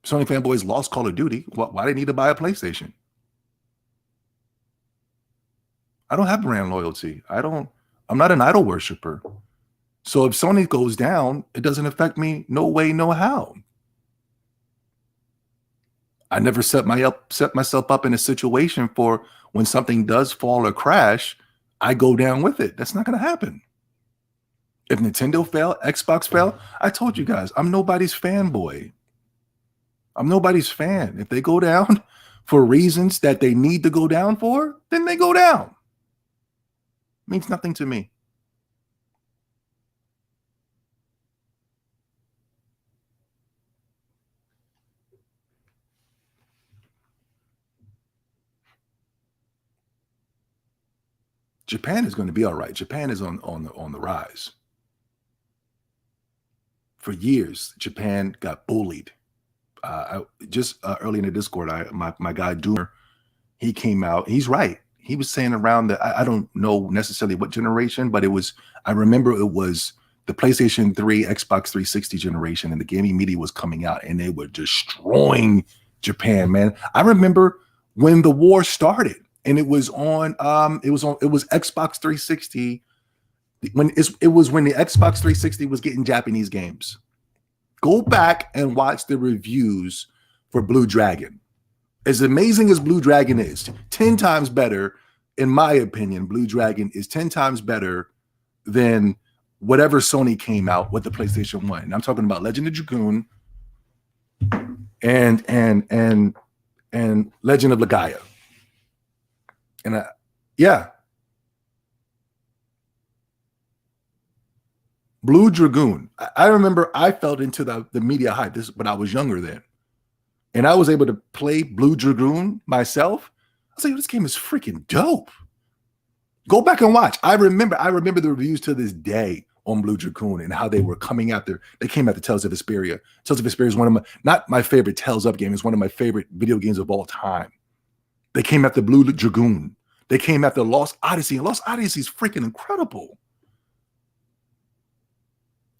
Sony fanboys lost Call of Duty. Why do they need to buy a PlayStation? I don't have brand loyalty. I'm not an idol worshiper. So if Sony goes down, it doesn't affect me no way, no how. I never set myself up in a situation for when something does fall or crash, I go down with it. That's not going to happen. If Nintendo fell, Xbox fell, I told you guys, I'm nobody's fanboy. I'm nobody's fan. If they go down for reasons that they need to go down for, then they go down. It means nothing to me. Japan is going to be all right. Japan is on the rise. For years, Japan got bullied. Early in the Discord, my guy Doomer, he came out. He's right. He was saying around I don't know necessarily what generation, but I remember it was the PlayStation 3, Xbox 360 generation, and the gaming media was coming out, and they were destroying Japan, man. I remember when the war started, and it was Xbox 360. When the Xbox 360 was getting Japanese games. Go back and watch the reviews for Blue Dragon. As amazing as Blue Dragon is, 10 times better, in my opinion, Blue Dragon is 10 times better than whatever Sony came out with the PlayStation 1. And I'm talking about Legend of Dragoon and Legend of Legaia. And Blue Dragoon. I remember I fell into the media hype, but I was younger then. And I was able to play Blue Dragoon myself. I was like, this game is freaking dope. Go back and watch. I remember the reviews to this day on Blue Dragoon and how they were coming after. They came after Tales of Vesperia. Tales of Vesperia is not my favorite Tales Up game. It's one of my favorite video games of all time. They came after Blue Dragoon. They came after Lost Odyssey. And Lost Odyssey is freaking incredible.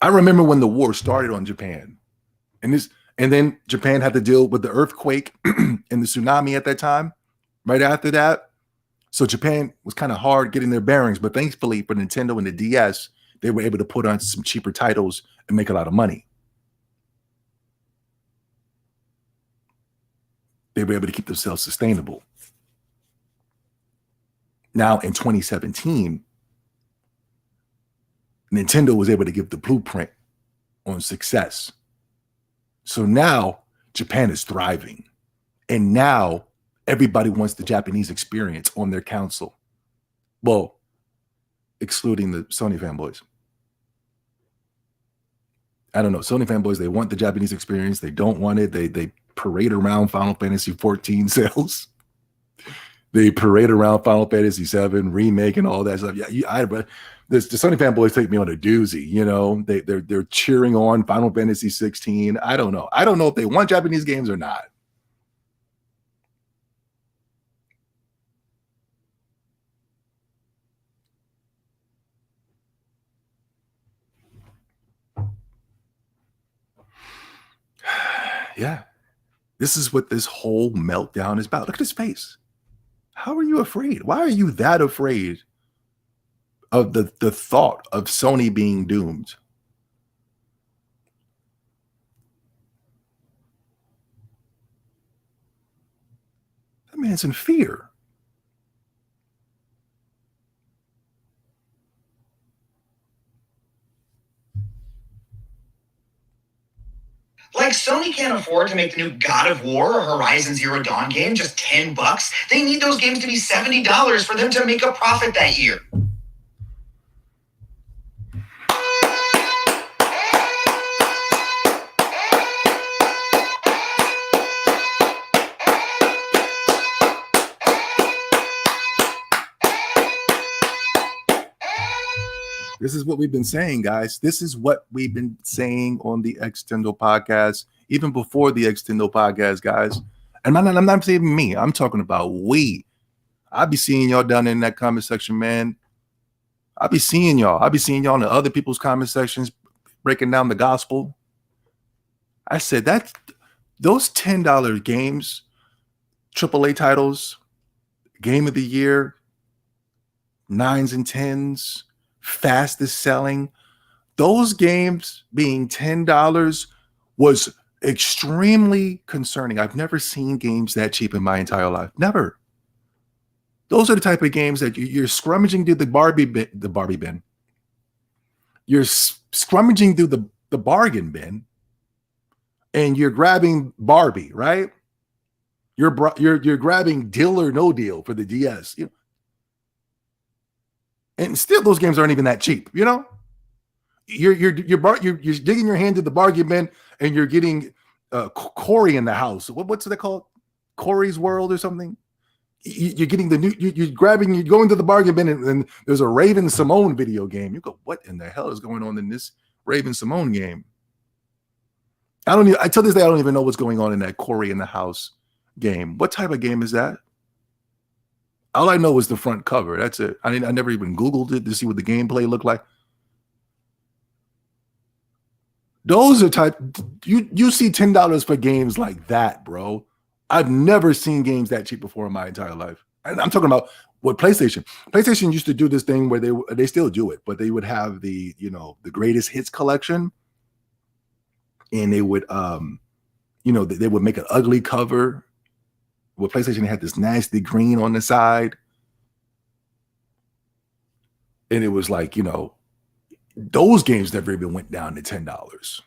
I remember when the war started on Japan. And then Japan had to deal with the earthquake and the tsunami at that time, right after that. So Japan was kind of hard getting their bearings, but thankfully for Nintendo and the DS, they were able to put on some cheaper titles and make a lot of money. They were able to keep themselves sustainable. Now in 2017, Nintendo was able to give the blueprint on success. So now Japan is thriving. And now everybody wants the Japanese experience on their console. Well, excluding the Sony fanboys. I don't know. Sony fanboys, they want the Japanese experience. They don't want it. They parade around Final Fantasy 14 sales. They parade around Final Fantasy 7 remake and all that stuff. Yeah, but the Sony fanboys take me on a doozy. You know, they're cheering on Final Fantasy 16. I don't know. I don't know if they want Japanese games or not. Yeah, this is what this whole meltdown is about. Look at his face. How are you afraid? Why are you that afraid of the thought of Sony being doomed? That man's in fear. Like Sony can't afford to make the new God of War or Horizon Zero Dawn game just $10. They need those games to be $70 for them to make a profit that year. This is what we've been saying, guys. This is what we've been saying on the X-Tendo podcast. even before the X-Tendo podcast, guys. And I'm not saying me. I'm talking about we. I be seeing y'all down in that comment section, man. I be seeing y'all. I be seeing y'all in other people's comment sections breaking down the gospel. I said that those $10 games, AAA titles, game of the year, 9s and 10s, fastest selling, those games being $10 was extremely concerning. I've never seen games that cheap in my entire life. Never. Those are the type of games that you're scrummaging through the Barbie bin. You're scrummaging through the bargain bin, and you're grabbing Barbie, right? You're grabbing Deal or No Deal for the DS. And still, those games aren't even that cheap. You're digging your hand to the bargain bin, and you're getting Corey in the house. What's it called? Corey's World or something. You're getting the new. You're going to the bargain bin, and there's a Raven Simone video game. You go, what in the hell is going on in this Raven Simone game? I till this day I don't even know what's going on in that Corey in the house game. What type of game is that? All I know is the front cover. That's it. I never even Googled it to see what the gameplay looked like. Those are you see $10 for games like that, bro. I've never seen games that cheap before in my entire life. And I'm talking about what PlayStation. PlayStation used to do this thing where they still do it, but they would have the greatest hits collection, and they would they would make an ugly cover. Well, PlayStation had this nasty green on the side, and it was like those games never even went down to $10.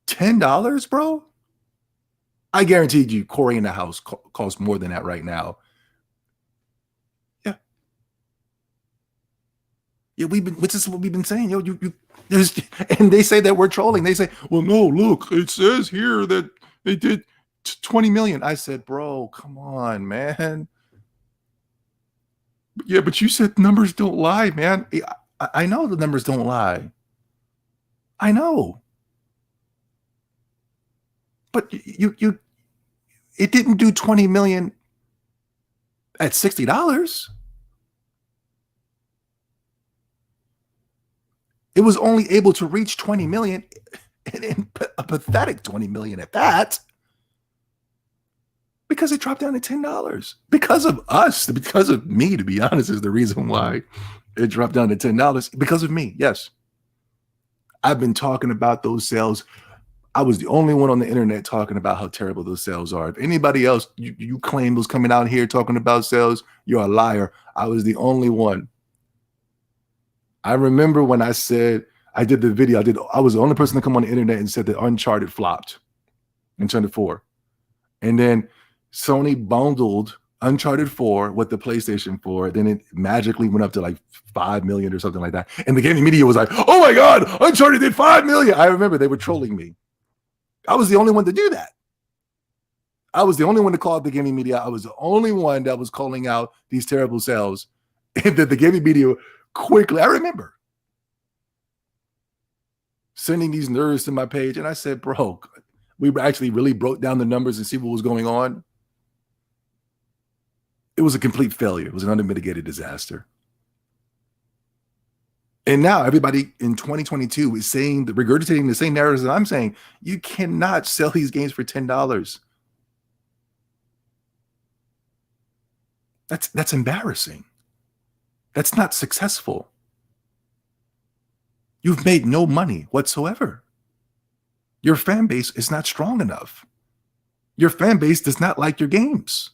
$10, bro. I guaranteed you Corey in the house costs more than that right now. Yeah. Which is what we've been saying. And they say that we're trolling. They say, well, no, look, it says here that they did 20 million. I said, bro, come on, man. Yeah, but you said numbers don't lie, man. I know the numbers don't lie. I know. But it didn't do 20 million at $60. It was only able to reach 20 million, and a pathetic 20 million at that, because it dropped down to $10. Because of us, because of me, to be honest, is the reason why it dropped down to $10. Because of me, yes. I've been talking about those sales. I was the only one on the internet talking about how terrible those sales are. If anybody else you claim was coming out here talking about sales, you're a liar. I was the only one. I remember when I said I did the video. I was the only person to come on the internet and said that Uncharted flopped, Uncharted 4, and then Sony bundled Uncharted 4 with the PlayStation 4. Then it magically went up to like 5 million or something like that. And the gaming media was like, "Oh my God, Uncharted did 5 million." I remember they were trolling me. I was the only one to do that. I was the only one to call out the gaming media. I was the only one that was calling out these terrible sales. And that the gaming media quickly, I remember sending these nerds to my page. And I said, bro, we actually really broke down the numbers and see what was going on. It was a complete failure. It was an unmitigated disaster. And now everybody in 2022 is regurgitating the same narratives that I'm saying. You cannot sell these games for $10. That's embarrassing. That's not successful. You've made no money whatsoever. Your fan base is not strong enough. Your fan base does not like your games.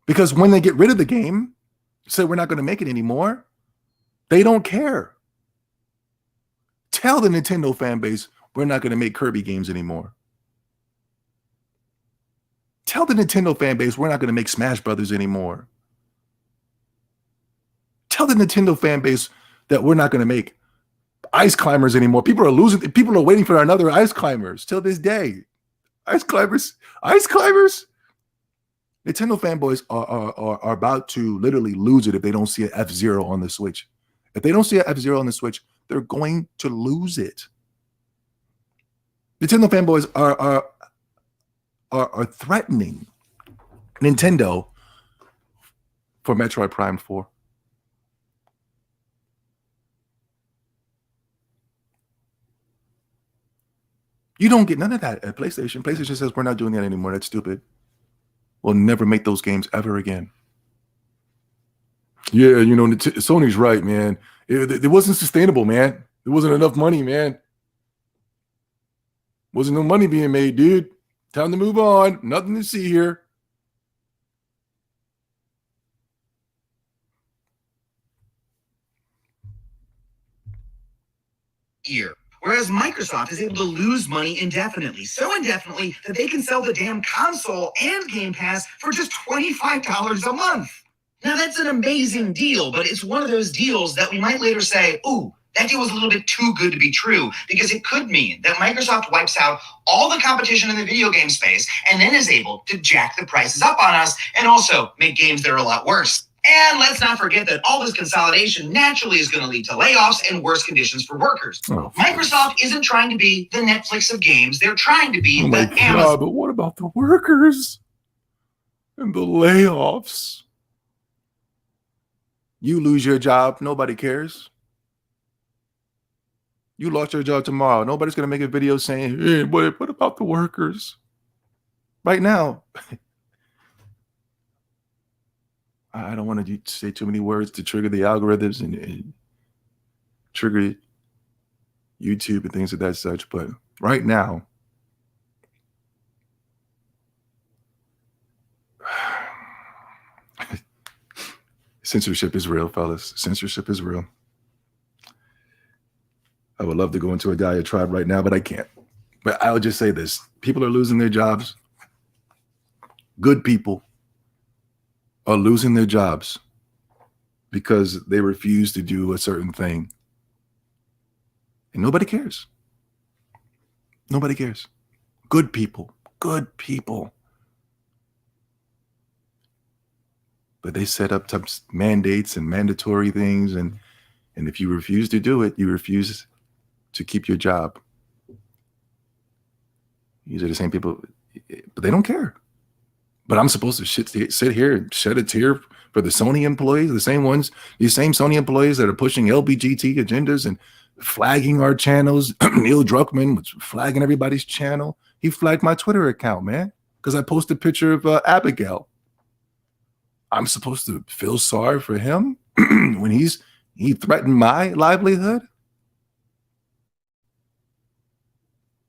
Because when they get rid of the game, say we're not going to make it anymore, they don't care. Tell the Nintendo fan base we're not going to make Kirby games anymore. Tell the Nintendo fan base we're not going to make Smash Brothers anymore. Tell the Nintendo fan base that we're not going to make Ice Climbers anymore. People are waiting for another Ice Climbers till this day. Ice Climbers. Nintendo fanboys are about to literally lose it if they don't see an F-Zero on the Switch. If they don't see an F-Zero on the Switch, they're going to lose it. Nintendo fanboys are threatening Nintendo for Metroid Prime 4. You don't get none of that at PlayStation. PlayStation says we're not doing that anymore. That's stupid. We'll never make those games ever again. Yeah, you know, Sony's right, man. It wasn't sustainable, man. There wasn't enough money, man. Wasn't no money being made, dude. Time to move on. Nothing to see here. Year. Whereas Microsoft is able to lose money indefinitely, so indefinitely that they can sell the damn console and Game Pass for just $25 a month. Now that's an amazing deal, but it's one of those deals that we might later say, ooh, that deal was a little bit too good to be true, because it could mean that Microsoft wipes out all the competition in the video game space and then is able to jack the prices up on us and also make games that are a lot worse. And let's not forget that all this consolidation naturally is going to lead to layoffs and worse conditions for workers. Oh, Microsoft isn't trying to be the Netflix of games. They're trying to be my the God, Amazon. but what about the workers and the layoffs? You lose your job, nobody cares. You lost your job tomorrow. Nobody's going to make a video saying, hey, what about the workers? Right now, I don't want to say too many words to trigger the algorithms and trigger YouTube and things of that such. But right now, censorship is real, fellas. Censorship is real. I would love to go into a diatribe right now, but I can't. But I'll just say this. People are losing their jobs. Good people are losing their jobs because they refuse to do a certain thing. And nobody cares. Nobody cares. Good people. Good people. But they set up mandates and mandatory things. And if you refuse to do it, you refuse to keep your job. These are the same people, but they don't care. But I'm supposed to sit here and shed a tear for the Sony employees, the same ones, these same Sony employees that are pushing LBGT agendas and flagging our channels. Neil Druckmann was flagging everybody's channel. He flagged my Twitter account, man, because I posted a picture of Abigail. I'm supposed to feel sorry for him when he threatened my livelihood.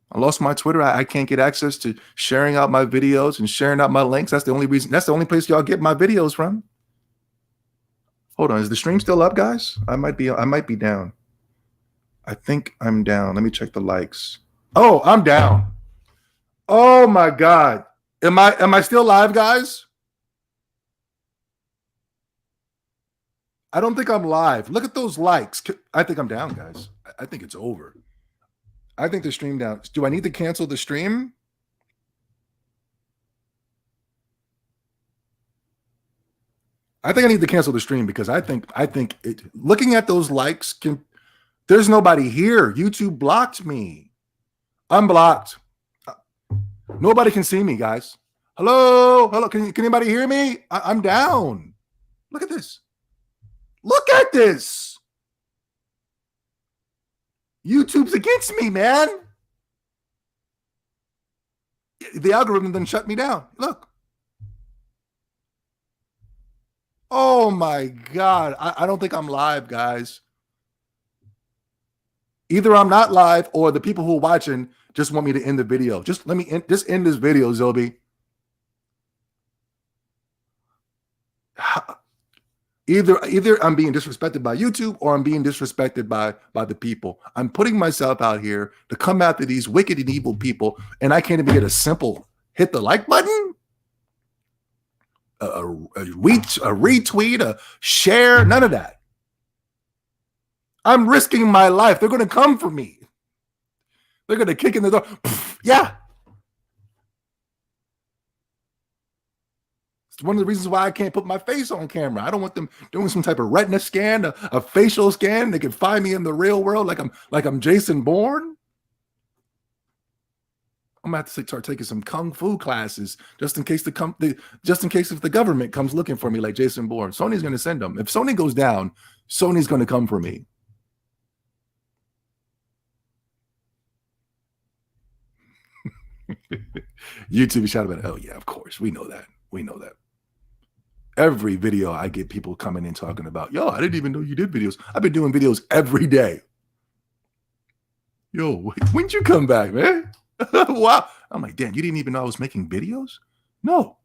I lost my Twitter. I can't get access to sharing out my videos and sharing out my links. That's the only reason. That's the only place y'all get my videos from. Hold on. Is the stream still up, guys? I might be down. I think I'm down. Let me check the likes. Oh, I'm down. Oh my God. Am I still live, guys? I don't think I'm live. Look at those likes. I think I'm down, guys. I think it's over. I think the stream down. Do I need to cancel the stream? I think I need to cancel the stream because I think it. Looking at those likes, there's nobody here. YouTube blocked me. I'm blocked. Nobody can see me, guys. Hello. Can anybody hear me? I'm down. Look at this. Look at this. YouTube's against me, man. The algorithm then shut me down. Look. Oh my God. I don't think I'm live, guys. Either I'm not live or the people who are watching just want me to end the video. Just let me end this video, Zobi. Either I'm being disrespected by YouTube or I'm being disrespected by the people. I'm putting myself out here to come after these wicked and evil people, and I can't even get a simple hit the like button, a retweet, a share, none of that. I'm risking my life. They're going to come for me. They're going to kick in the door. Yeah. It's one of the reasons why I can't put my face on camera. I don't want them doing some type of retina scan, a facial scan. They can find me in the real world like I'm Jason Bourne. I'm gonna have to start taking some kung fu classes just in case just in case if the government comes looking for me like Jason Bourne. Sony's gonna send them. If Sony goes down, Sony's gonna come for me. YouTube shout about, oh yeah, of course. We know that. We know that. Every video I get people coming in talking about, yo, I didn't even know you did videos. I've been doing videos every day. Yo, when'd you come back, man? Wow. I'm like, damn, you didn't even know I was making videos? No.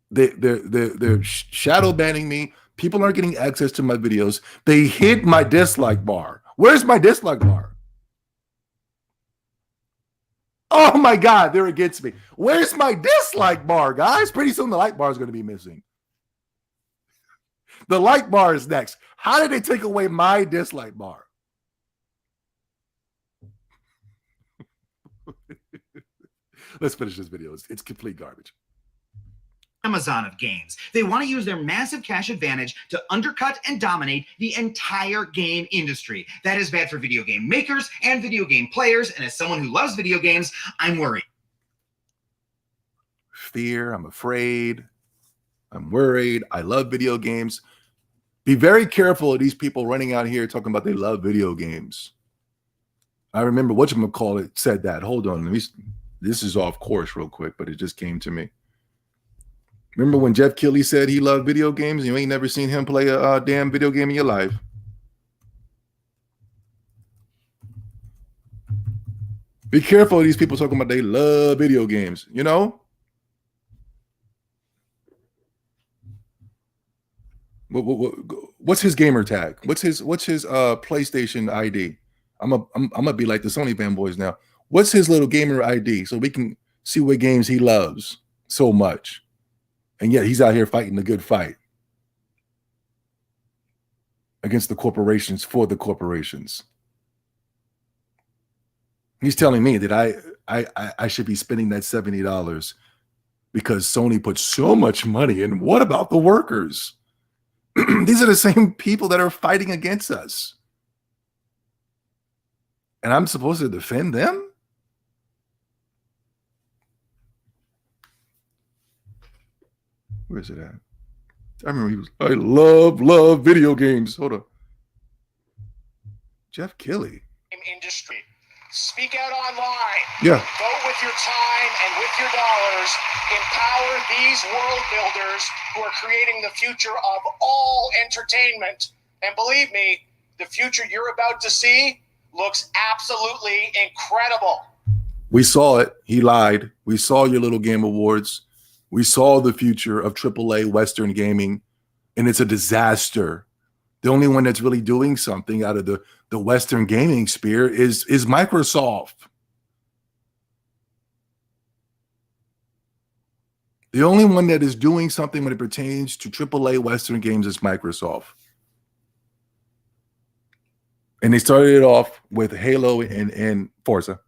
They're shadow banning me. People aren't getting access to my videos. They hid my dislike bar. Where's my dislike bar? Oh my God, they're against me. Where's my dislike bar, guys? Pretty soon the like bar is going to be missing. The like bar is next. How did they take away my dislike bar? Let's finish this video. It's complete garbage. Amazon of games. They want to use their massive cash advantage to undercut and dominate the entire game industry. That is bad for video game makers and video game players. And as someone who loves video games, I'm worried. Fear, I'm afraid, I'm worried. I love video games. Be very careful of these people running out here talking about they love video games. I remember whatchamacallit said that. Hold on. This is off course real quick, but it just came to me. Remember when Jeff Keighley said he loved video games? You ain't never seen him play a damn video game in your life. Be careful of these people talking about they love video games, you know? What's his gamer tag? What's his PlayStation ID? I'm gonna be like the Sony fanboys now. What's his little gamer ID so we can see what games he loves so much? And yet he's out here fighting the good fight against the corporations, for the corporations. He's telling me that I should be spending that $70 because Sony put so much money in. What about the workers? These are the same people that are fighting against us. And I'm supposed to defend them? Where's it at? I remember I love video games. Hold on. Jeff Keighley. Industry. Speak out online. Yeah. Vote with your time and with your dollars. Empower these world builders who are creating the future of all entertainment. And believe me, the future you're about to see looks absolutely incredible. We saw it. He lied. We saw your little game awards. We saw the future of AAA Western gaming, and it's a disaster. The only one that's really doing something out of the Western gaming sphere is Microsoft. The only one that is doing something when it pertains to AAA Western games is Microsoft. And they started it off with Halo and Forza.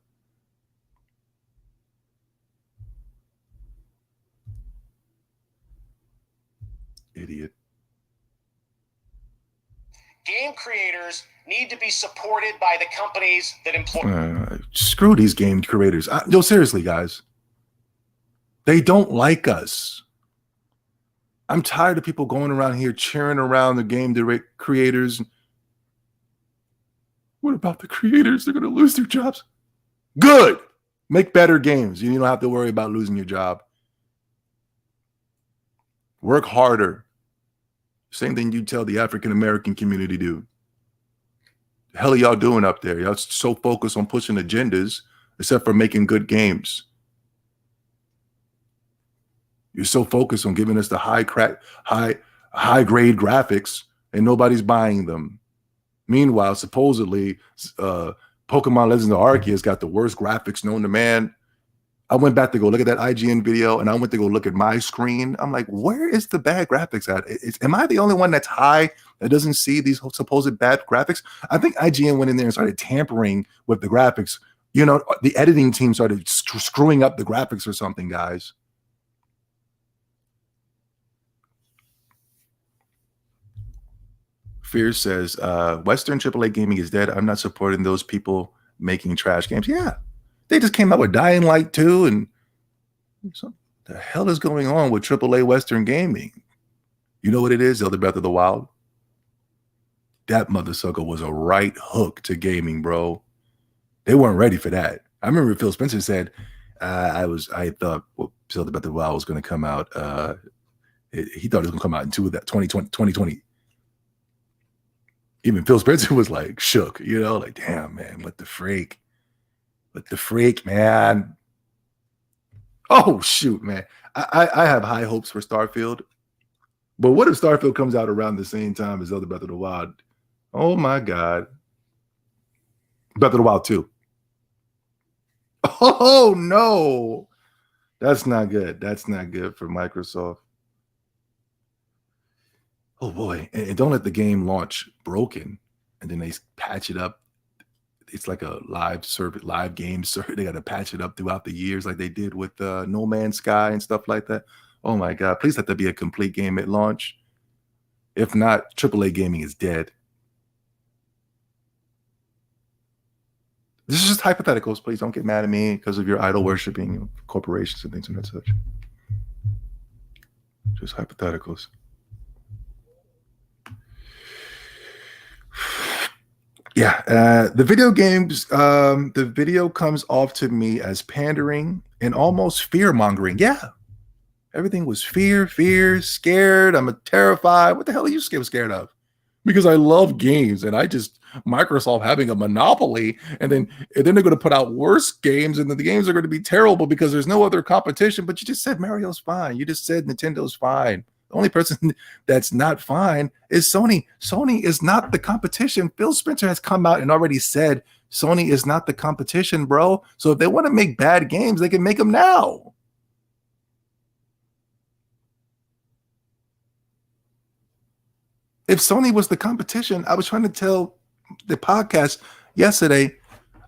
Idiot. Game creators need to be supported by the companies that employ. Screw these game creators. No, seriously, guys. They don't like us. I'm tired of people going around here cheering around the game creators. What about the creators? They're going to lose their jobs. Good. Make better games. You don't have to worry about losing your job. Work harder. Same thing you tell the African-American community do. The hell are y'all doing up there? Y'all so focused on pushing agendas, except for making good games. You're so focused on giving us the high grade graphics, and nobody's buying them. Meanwhile, supposedly, Pokemon Legends of Arceus got the worst graphics known to man. I went back to go look at that IGN video, and I went to go look at my screen. I'm like, where is the bad graphics at? Am I the only one that's high that doesn't see these supposed bad graphics? I think IGN went in there and started tampering with the graphics. You know, the editing team started screwing up the graphics or something, guys. Fear says, Western AAA gaming is dead. I'm not supporting those people making trash games. Yeah. They just came out with Dying Light 2, and so the hell is going on with AAA Western gaming? You know what it is? Zelda Breath of the Wild. That mother sucker was a right hook to gaming, bro. They weren't ready for that. I remember Phil Spencer said, I thought Zelda Breath of the Wild was going to come out. He thought it was going to come out in 2020. Even Phil Spencer was like shook, like, damn, man, what the freak? What the freak, man? Oh, shoot, man. I have high hopes for Starfield. But what if Starfield comes out around the same time as Zelda Breath of the Wild? Oh, my God. Breath of the Wild 2. Oh, no. That's not good. That's not good for Microsoft. Oh, boy. And don't let the game launch broken and then they patch it up. It's like a live game server. They got to patch it up throughout the years like they did with No Man's Sky and stuff like that. Oh, my God. Please let that be a complete game at launch. If not, AAA gaming is dead. This is just hypotheticals. Please don't get mad at me because of your idol worshiping corporations and things of that such. Just hypotheticals. Yeah, the video games, the video comes off to me as pandering and almost fear-mongering. Yeah, everything was fear, scared. I'm terrified. What the hell are you scared of? Because I love games and Microsoft having a monopoly, and then they're going to put out worse games, and then the games are going to be terrible because there's no other competition. But you just said Mario's fine. You just said Nintendo's fine. The only person that's not fine is Sony. Sony is not the competition. Phil Spencer has come out and already said Sony is not the competition, bro. So if they want to make bad games, they can make them now. If Sony was the competition, I was trying to tell the podcast yesterday,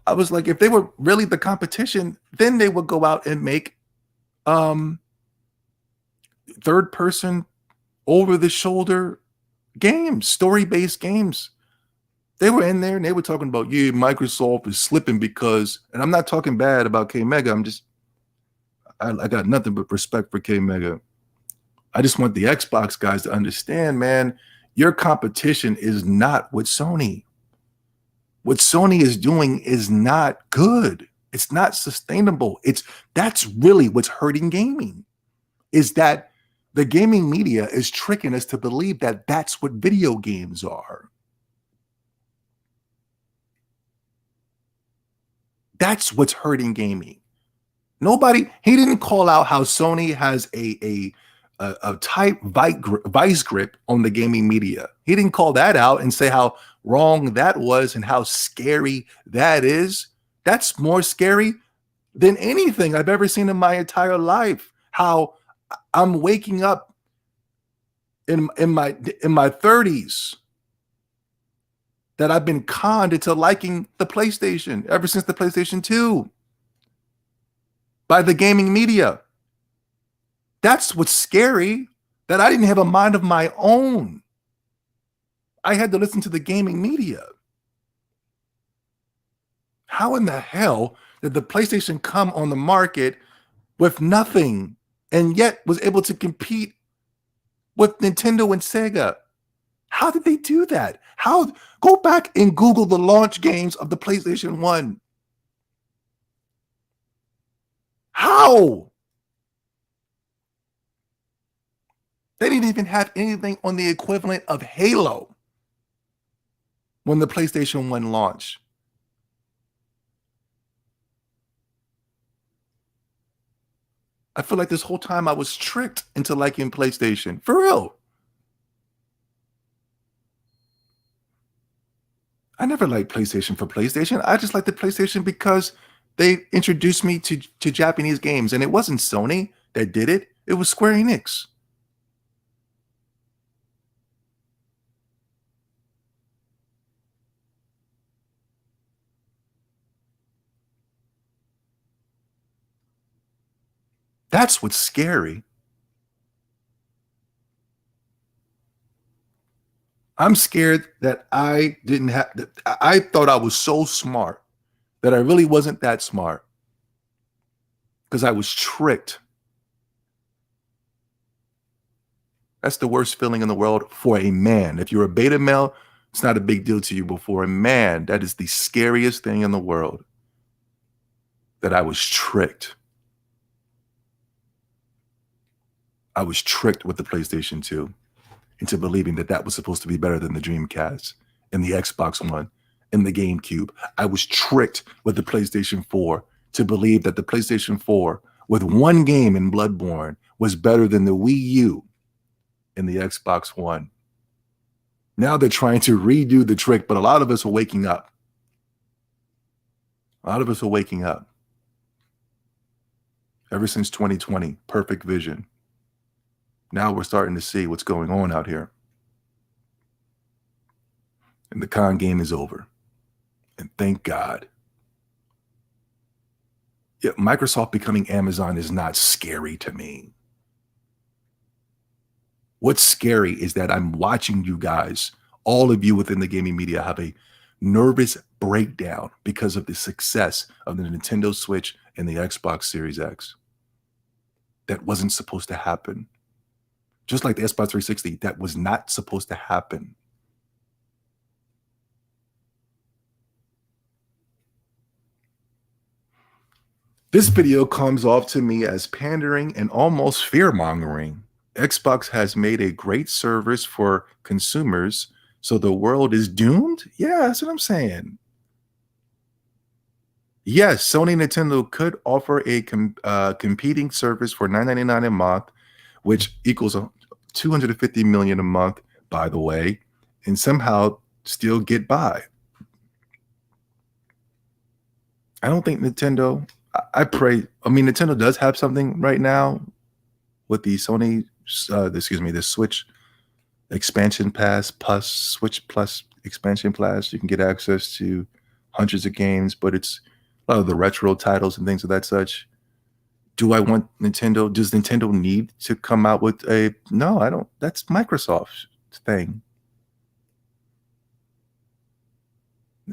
I was like, if they were really the competition, then they would go out and make third person over the shoulder games, story-based games. They were in there and they were talking about, yeah, Microsoft is slipping because, and I'm not talking bad about K Mega. I got nothing but respect for K Mega. I just want the Xbox guys to understand, man, your competition is not with Sony. What Sony is doing is not good. It's not sustainable. That's really what's hurting gaming, is that the gaming media is tricking us to believe that that's what video games are. That's what's hurting gaming. He didn't call out how Sony has a tight vice grip on the gaming media. He didn't call that out and say how wrong that was and how scary that is. That's more scary than anything I've ever seen in my entire life. How I'm waking up in my 30s that I've been conned into liking the PlayStation ever since the PlayStation 2 by the gaming media. That's what's scary, that I didn't have a mind of my own. I had to listen to the gaming media. How in the hell did the PlayStation come on the market with nothing and yet was able to compete with Nintendo and Sega? How did they do that? Go back and Google the launch games of the PlayStation 1. How? They didn't even have anything on the equivalent of Halo when the PlayStation 1 launched. I feel like this whole time I was tricked into liking PlayStation. For real. I never liked PlayStation for PlayStation. I just liked the PlayStation because they introduced me to Japanese games. And it wasn't Sony that did it. It was Square Enix. That's what's scary. I'm scared that I thought I was so smart that I really wasn't that smart. because I was tricked. That's the worst feeling in the world for a man. If you're a beta male, it's not a big deal to you, but for a man, that is the scariest thing in the world, that I was tricked. I was tricked with the PlayStation 2 into believing that that was supposed to be better than the Dreamcast and the Xbox One and the GameCube. I was tricked with the PlayStation 4 to believe that the PlayStation 4 with one game in Bloodborne was better than the Wii U and the Xbox One. Now they're trying to redo the trick, but a lot of us are waking up. A lot of us are waking up. Ever since 2020, perfect vision. Now we're starting to see what's going on out here. And the con game is over. And thank God. Yeah, Microsoft becoming Amazon is not scary to me. What's scary is that I'm watching you guys, all of you within the gaming media, have a nervous breakdown because of the success of the Nintendo Switch and the Xbox Series X. That wasn't supposed to happen. Just like the Xbox 360, that was not supposed to happen. This video comes off to me as pandering and almost fear-mongering. Xbox has made a great service for consumers, so the world is doomed? Yeah, that's what I'm saying. Yes, Sony and Nintendo could offer a competing service for $9.99 a month, which equals $250 million a month, by the way, and somehow still get by. I don't think Nintendo, I pray, I mean, Nintendo does have something right now with the Sony, the Switch expansion pass plus Switch plus expansion pass. You can get access to hundreds of games, but it's a lot of the retro titles and things of that such. Do I want Nintendo? Does Nintendo need to come out with a, no, I don't. That's Microsoft's thing.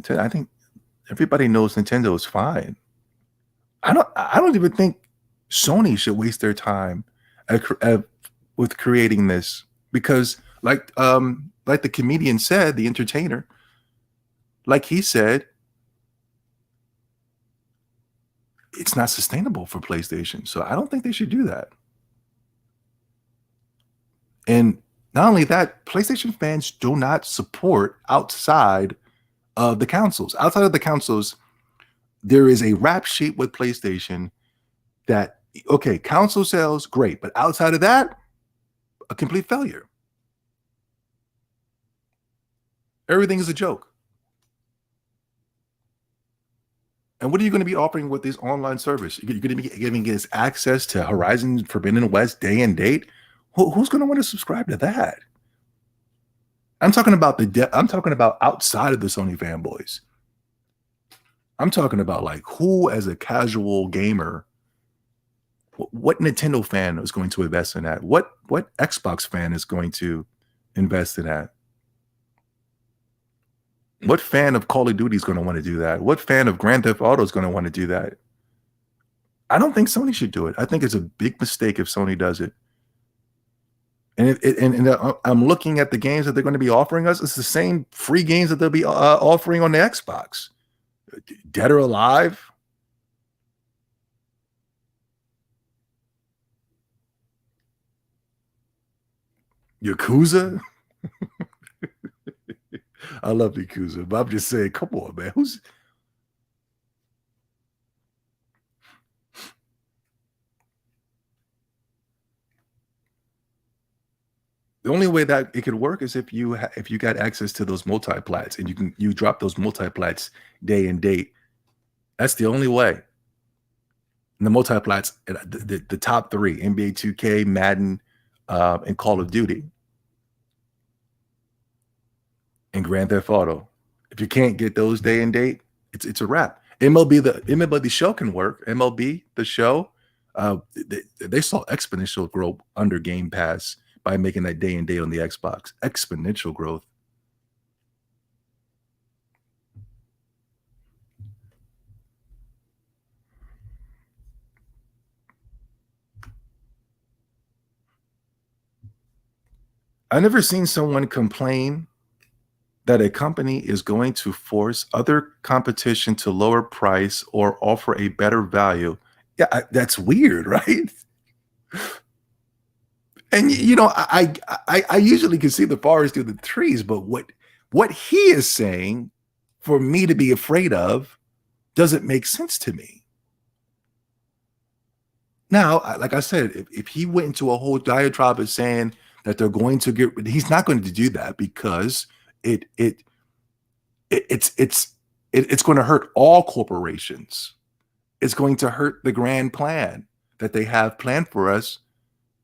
I think everybody knows Nintendo is fine. I don't even think Sony should waste their time with creating this, because like the comedian said, the entertainer, like he said, it's not sustainable for PlayStation. So I don't think they should do that. And not only that, PlayStation fans do not support outside of the consoles. Outside of the consoles, there is a rap sheet with PlayStation that, okay, console sales, great. But outside of that, a complete failure. Everything is a joke. And what are you going to be offering with this online service? You're going to be giving us access to Horizon Forbidden West day and date. Who's going to want to subscribe to that? I'm talking about I'm talking about outside of the Sony fanboys. I'm talking about like who, as a casual gamer, what Nintendo fan is going to invest in that? What Xbox fan is going to invest in that? What fan of Call of Duty is going to want to do that? What fan of Grand Theft Auto is going to want to do that? I don't think Sony should do it. I think it's a big mistake if Sony does it. And I'm looking at the games that they're going to be offering us. It's the same free games that they'll be offering on the Xbox. Dead or Alive. Yakuza. I love Yakuza, but I'm just saying, come on, man. The only way that it could work is if you got access to those multi-plats, and you drop those multi-plats day and date. That's the only way. And the multi-plats, the top three: NBA 2K, Madden, and Call of Duty, and Grand Theft Auto. If you can't get those day and date, it's a wrap. MLB show can work. MLB the show, they saw exponential growth under Game Pass by making that day and date on the Xbox. Exponential growth. I never seen someone complain that a company is going to force other competition to lower price or offer a better value. Yeah, that's weird, right? And I usually can see the forest through the trees, but what he is saying for me to be afraid of doesn't make sense to me. Now, like I said, if he went into a whole diatribe of saying that they're going to he's not going to do that because it it, it it's going to hurt all corporations. It's going to hurt the grand plan that they have planned for us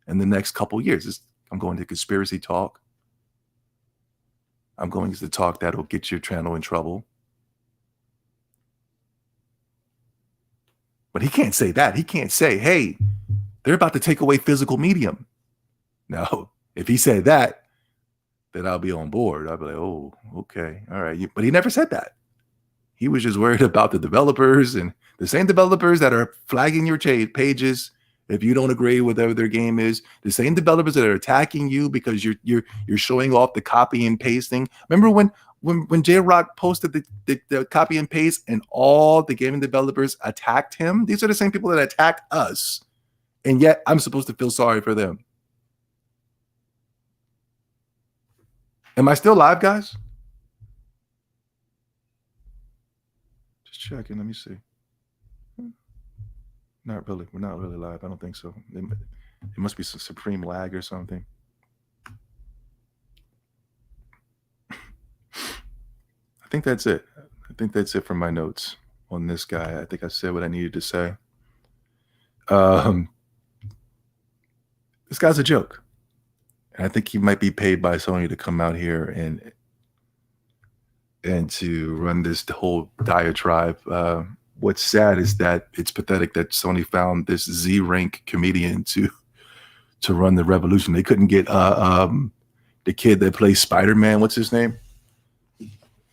in the next couple years. I'm going to conspiracy talk. I'm going to talk that'll get your channel in trouble. But he can't say that. He can't say, hey, they're about to take away physical medium. No, if he said that, then I'll be on board. I'll be like, oh, okay. All right. But he never said that. He was just worried about the developers, and the same developers that are flagging your pages if you don't agree with whatever their game is, the same developers that are attacking you because you're showing off the copy and pasting. Remember when J-Rock posted the copy and paste and all the gaming developers attacked him? These are the same people that attacked us, and yet I'm supposed to feel sorry for them. Am I still live, guys? Just checking. Let me see. Not really. We're not really live. I don't think so. It must be some supreme lag or something. I think that's it. I think that's it for my notes on this guy. I think I said what I needed to say. This guy's a joke. And I think he might be paid by Sony to come out here and to run this whole diatribe. What's sad is that it's pathetic that Sony found this Z-rank comedian to run the revolution. They couldn't get the kid that plays Spider-Man. What's his name?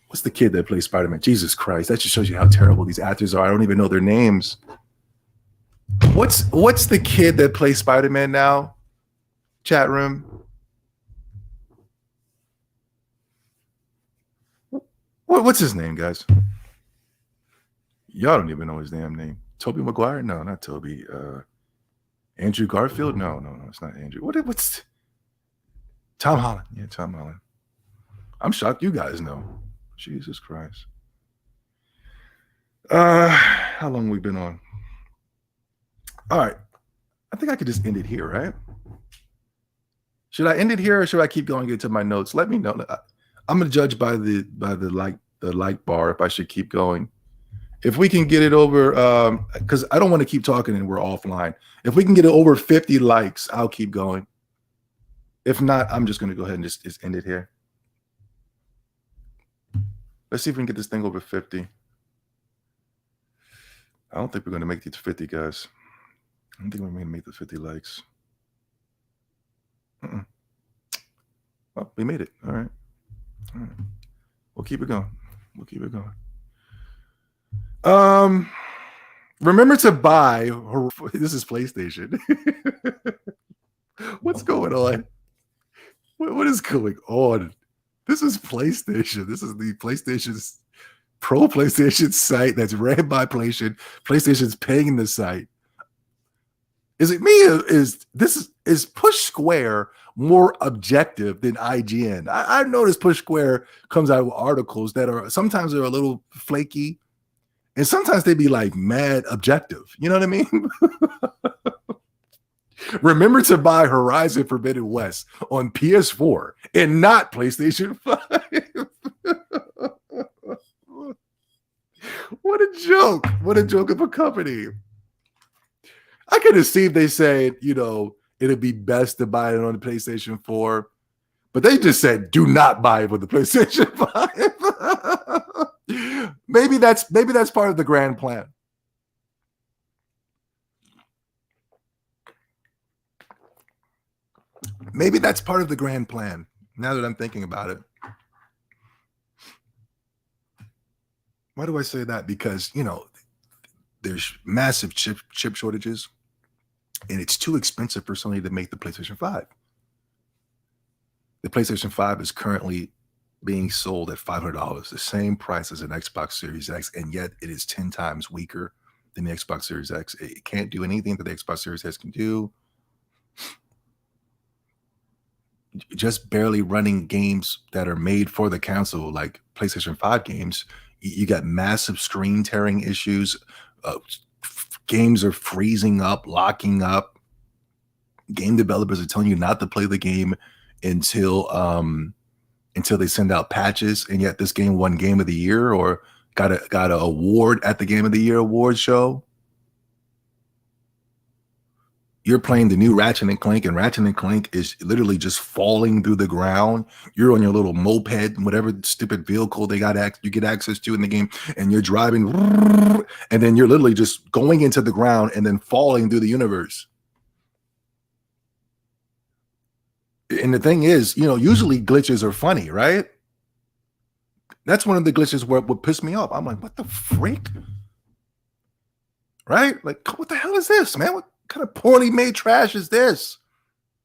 What's the kid that plays Spider-Man? Jesus Christ. That just shows you how terrible these actors are. I don't even know their names. What's the kid that plays Spider-Man now? Chat room. What's his name, guys? Y'all don't even know his damn name. Tobey Maguire? No, not Toby. Andrew Garfield? No, it's not Andrew. What's Tom Holland? Yeah, Tom Holland. I'm shocked you guys know. Jesus Christ. How long we been on? All right. I think I could just end it here, right? Should I end it here or should I keep going into my notes? Let me know. I'm gonna judge by the like bar if I should keep going. If we can get it over, because I don't want to keep talking and we're offline. If we can get it over 50 likes, I'll keep going. If not, I'm just going to go ahead and just end it here. Let's see if we can get this thing over 50. I don't think we're going to make it to 50, guys. I don't think we're going to make the 50 likes. Well, we made it. All right. We'll keep it going. Remember to buy this is PlayStation. What's going on? What is going on? This is PlayStation. This is the PlayStation's pro PlayStation site that's ran by PlayStation. PlayStation's paying the site. Is it me? Is Push Square more objective than IGN? I've noticed Push Square comes out with articles that are sometimes they're a little flaky. And sometimes they be like mad objective. You know what I mean? Remember to buy Horizon Forbidden West on PS4 and not PlayStation 5. What a joke. What a joke of a company. I could have seen they said, it'd be best to buy it on the PlayStation 4. But they just said, do not buy it with the PlayStation 5. Maybe that's part of the grand plan. Maybe that's part of the grand plan, now that I'm thinking about it. Why do I say that? Because, there's massive chip shortages, and it's too expensive for Sony to make the PlayStation 5. The PlayStation 5 is currently being sold at $500, the same price as an Xbox Series X, and yet it is 10 times weaker than the Xbox Series X. It can't do anything that the Xbox Series X can do. Just barely running games that are made for the console, like PlayStation 5 games. You got massive screen tearing issues. Games are freezing up, locking up. Game developers are telling you not to play the game until they send out patches, and yet this game won Game of the Year or got an award at the Game of the Year award show. You're playing the new Ratchet and Clank, and Ratchet and Clank is literally just falling through the ground. You're on your little moped, whatever stupid vehicle you get access to in the game, and you're driving, and then you're literally just going into the ground and then falling through the universe. And the thing is, usually glitches are funny, right? That's one of the glitches where it would piss me off. I'm like, what the freak? Right? Like, what the hell is this, man? What kind of poorly made trash is this?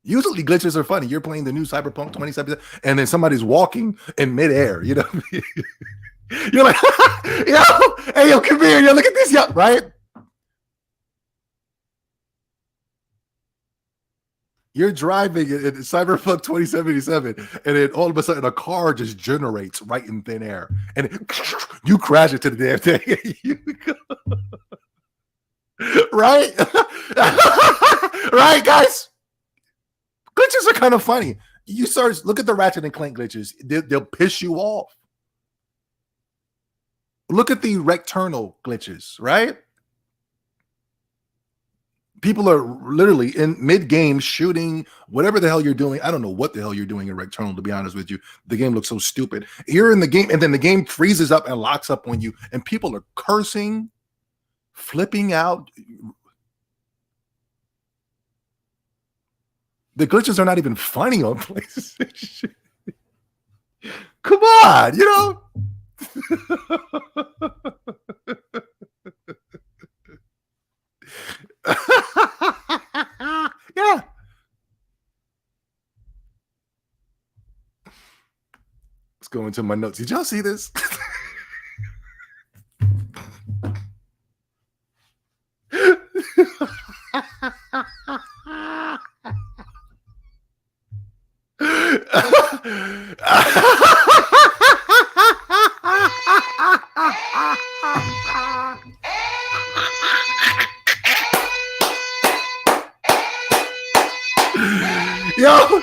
Usually glitches are funny. You're playing the new Cyberpunk 2077, and then somebody's walking in midair, You're like, hey, yo, come here, look at this, right? You're driving in Cyberpunk 2077, and then all of a sudden a car just generates right in thin air, and you crash into the damn thing. Right? Right, guys? Glitches are kind of funny. You look at the Ratchet and Clank glitches. They'll piss you off. Look at the Recturnal glitches, right? People are literally in mid-game shooting whatever the hell you're doing. I don't know what the hell you're doing in Recturnal, to be honest with you. The game looks so stupid. You're in the game, and then the game freezes up and locks up on you, and people are cursing, flipping out. The glitches are not even funny on PlayStation. Come on, Yeah. Let's go into my notes. Did y'all see this? Yo.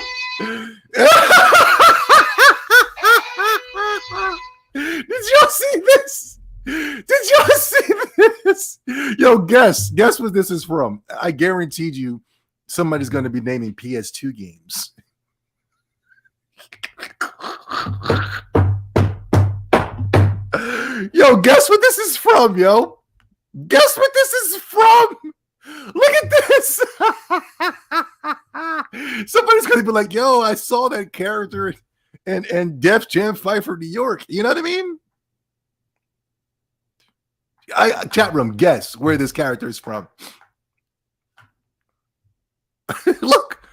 Did y'all see this? Did y'all see this? Yo, guess what this is from. I guaranteed you somebody's going to be naming PS2 games. Yo, guess what this is from, yo? Guess what this is from? Look at this. Somebody's going to be like, yo, I saw that character in Def Jam Fight for New York. You know what I mean? Chat room, guess where this character is from. Look.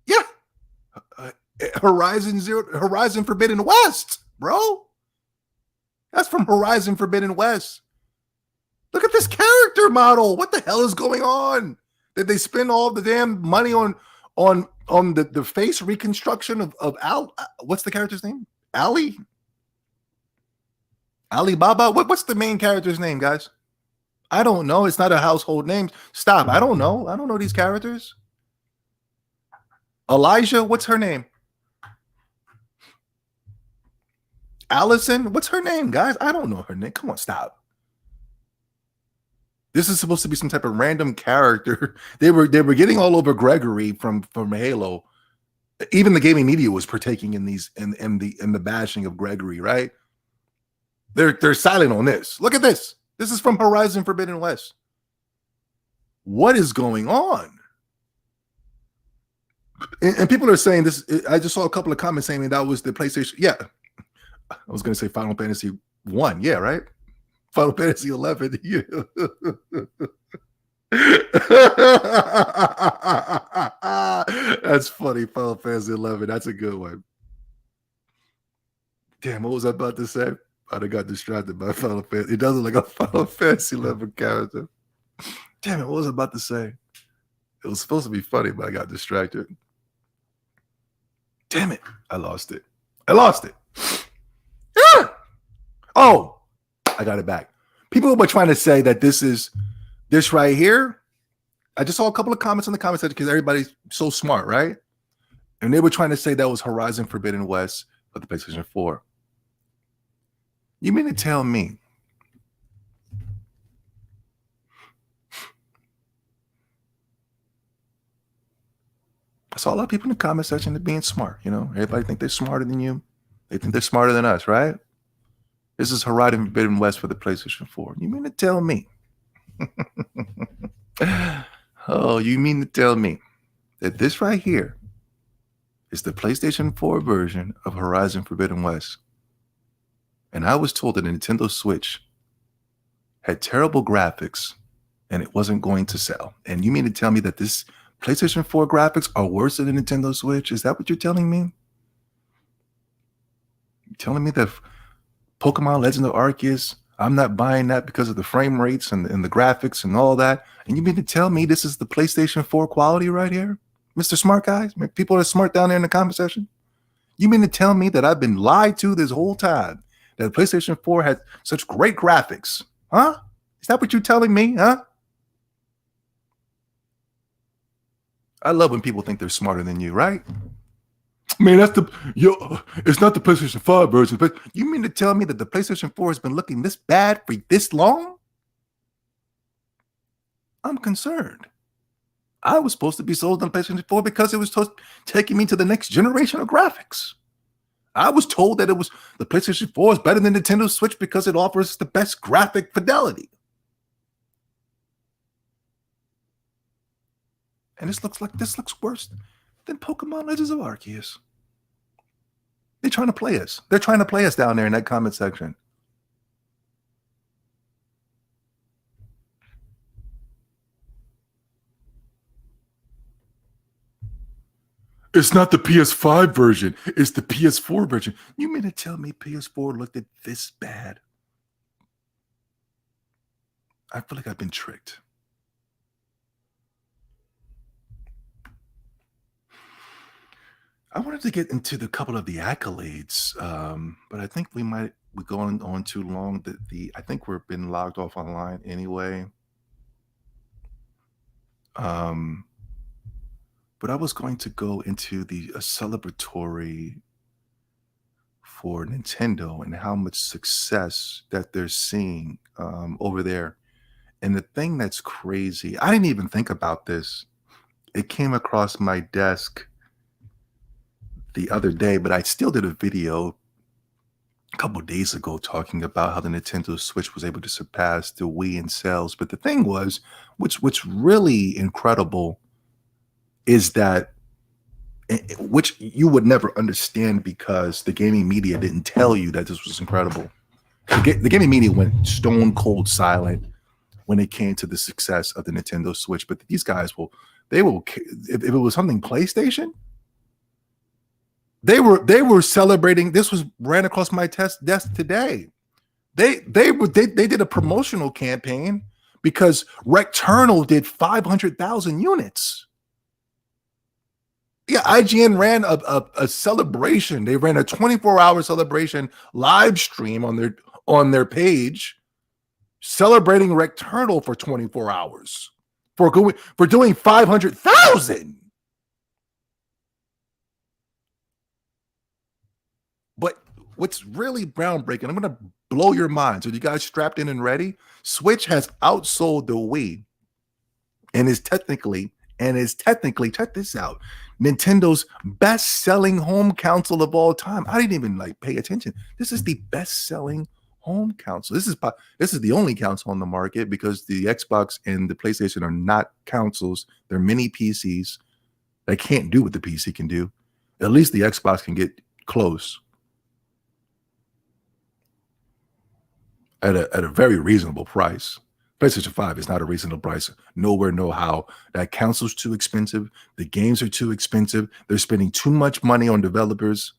Yeah. Horizon Forbidden West, bro. That's from Horizon Forbidden West. Look at this character model. What the hell is going on? Did they spend all the damn money on the face reconstruction of Al? What's the character's name? Alibaba? What's the main character's name, guys? I don't know. It's not a household name. Stop. I don't know. I don't know these characters. Elijah, what's her name? Allison, what's her name, guys? I don't know her name. Come on, stop. This is supposed to be some type of random character. They were getting all over Gregory from Halo. Even the gaming media was partaking in the bashing of Gregory, right? They're silent on this. Look at this. This is from Horizon Forbidden West. What is going on? And people are saying this. I just saw a couple of comments saying that was the PlayStation. Yeah, I was going to say Final Fantasy 1. Yeah, right. Final Fantasy 11. Yeah. That's funny. Final Fantasy 11. That's a good one. Damn, what was I about to say? I got distracted by Final Fantasy. It doesn't like a Final Fantasy level character. Damn it, what was I about to say? It was supposed to be funny, but I got distracted. Damn it, I lost it. Ah! Oh, I got it back. People were trying to say that this right here. I just saw a couple of comments in the comment section because everybody's so smart, right? And they were trying to say that was Horizon Forbidden West of the PlayStation 4. You mean to tell me I saw a lot of people in the comment section that being smart, you know? Everybody think they're smarter than you. They think they're smarter than us, right? This is Horizon Forbidden West for the PlayStation 4. You mean to tell me? Oh, you mean to tell me that this right here is the PlayStation 4 version of Horizon Forbidden West? And I was told that the Nintendo Switch had terrible graphics and it wasn't going to sell. And you mean to tell me that this PlayStation 4 graphics are worse than the Nintendo Switch? Is that what you're telling me? You're telling me that Pokemon Legend of Arceus, I'm not buying that because of the frame rates and the graphics and all that. And you mean to tell me this is the PlayStation 4 quality right here? Mr. Smart Guys? People that are smart down there in the comment section? You mean to tell me that I've been lied to this whole time? That PlayStation 4 had such great graphics? Huh? Is that what you're telling me? Huh? I love when people think they're smarter than you, right? Man, it's not the PlayStation 5 version, but you mean to tell me that the PlayStation 4 has been looking this bad for this long? I'm concerned. I was supposed to be sold on PlayStation 4 because it was taking me to the next generation of graphics. I was told that the PlayStation 4 is better than Nintendo Switch because it offers the best graphic fidelity. And this looks worse than Pokemon Legends of Arceus. They're trying to play us. They're trying to play us down there in that comment section. It's not the PS5 version. It's the PS4 version. You mean to tell me PS4 looked at this bad? I feel like I've been tricked. I wanted to get into the couple of the accolades, but I think we're going on too long. I think we've been logged off online anyway. But I was going to go into a celebratory for Nintendo and how much success that they're seeing over there. And the thing that's crazy, I didn't even think about this. It came across my desk the other day, but I still did a video a couple of days ago talking about how the Nintendo Switch was able to surpass the Wii in sales. But the thing was, what's really incredible is that, which you would never understand because the gaming media didn't tell you that this was incredible. The gaming media went stone cold silent when it came to the success of the Nintendo Switch. But these guys if it was something PlayStation, they were celebrating. This ran across my desk today. They did a promotional campaign because Recternal did 500,000 units. Yeah, IGN ran a celebration. They ran a 24-hour celebration live stream on their page, celebrating Recternal for 24 hours for doing 500,000. But what's really groundbreaking, I'm going to blow your mind. So you guys strapped in and ready? Switch has outsold the Wii and is technically, check this out, Nintendo's best-selling home console of all time. I didn't even pay attention. This is the best-selling home console. This is the only console on the market because the Xbox and the PlayStation are not consoles. They're mini PCs. They can't do what the PC can do. At least the Xbox can get close at a very reasonable price. PlayStation 5 is not a reasonable price. Nowhere, no how. That console's too expensive. The games are too expensive. They're spending too much money on developers.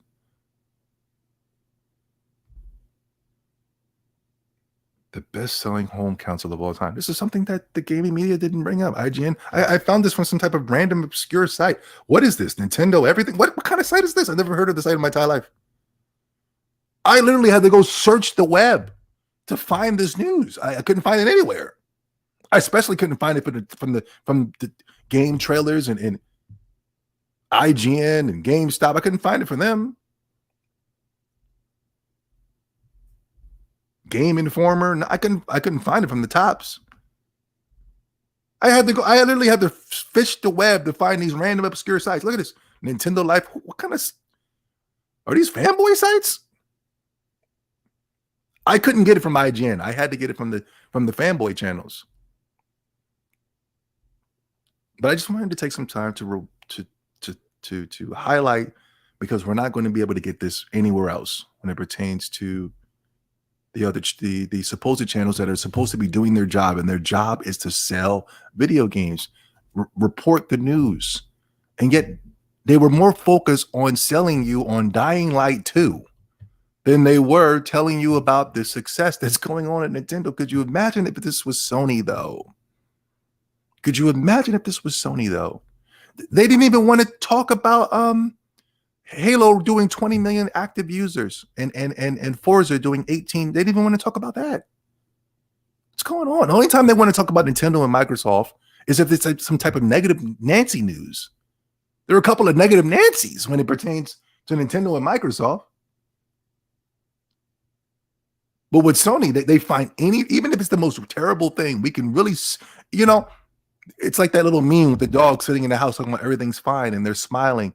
The best-selling home console of all time. This is something that the gaming media didn't bring up. IGN. I found this from some type of random obscure site. What is this? Nintendo everything? What kind of site is this? I've never heard of this site in my entire life. I literally had to go search the web to find this news. I couldn't find it anywhere. I especially couldn't find it from the game trailers and IGN and GameStop. I couldn't find it from them. Game Informer. I couldn't find it from the tops. I literally had to fish the web to find these random obscure sites. Look at this. Nintendo Life. What kind of are these fanboy sites? I couldn't get it from IGN. I had to get it from the fanboy channels. But I just wanted to take some time to highlight, because we're not going to be able to get this anywhere else when it pertains to the supposed channels that are supposed to be doing their job, and their job is to sell video games, report the news, and yet they were more focused on selling you on Dying Light 2 than they were telling you about the success that's going on at Nintendo. Could you imagine if this was Sony, though? Could you imagine if this was Sony, though? They didn't even want to talk about Halo doing 20 million active users and Forza doing 18. They didn't even want to talk about that. What's going on? The only time they want to talk about Nintendo and Microsoft is if it's like some type of negative Nancy news. There are a couple of negative Nancys when it pertains to Nintendo and Microsoft. But with Sony, they find even if it's the most terrible thing, we can really, it's like that little meme with the dog sitting in the house talking about everything's fine and they're smiling.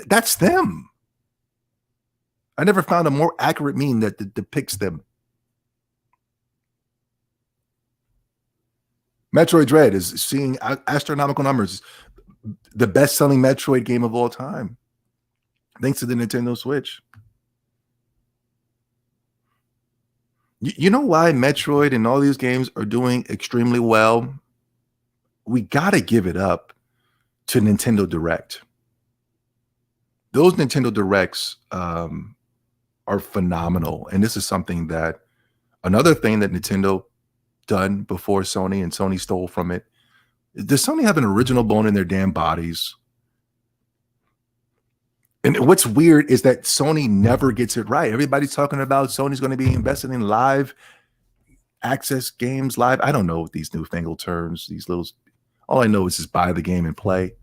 That's them. I never found a more accurate meme that depicts them. Metroid Dread is seeing astronomical numbers. The best-selling Metroid game of all time, thanks to the Nintendo Switch. You know why Metroid and all these games are doing extremely well? We got to give it up to Nintendo Direct. Those Nintendo Directs are phenomenal. And this is something that, another thing that Nintendo done before Sony, and Sony stole from it. Does Sony have an original bone in their damn bodies? And what's weird is that Sony never gets it right. Everybody's talking about Sony's going to be investing in live access games, live. I don't know these newfangled terms, these little, all I know is just buy the game and play.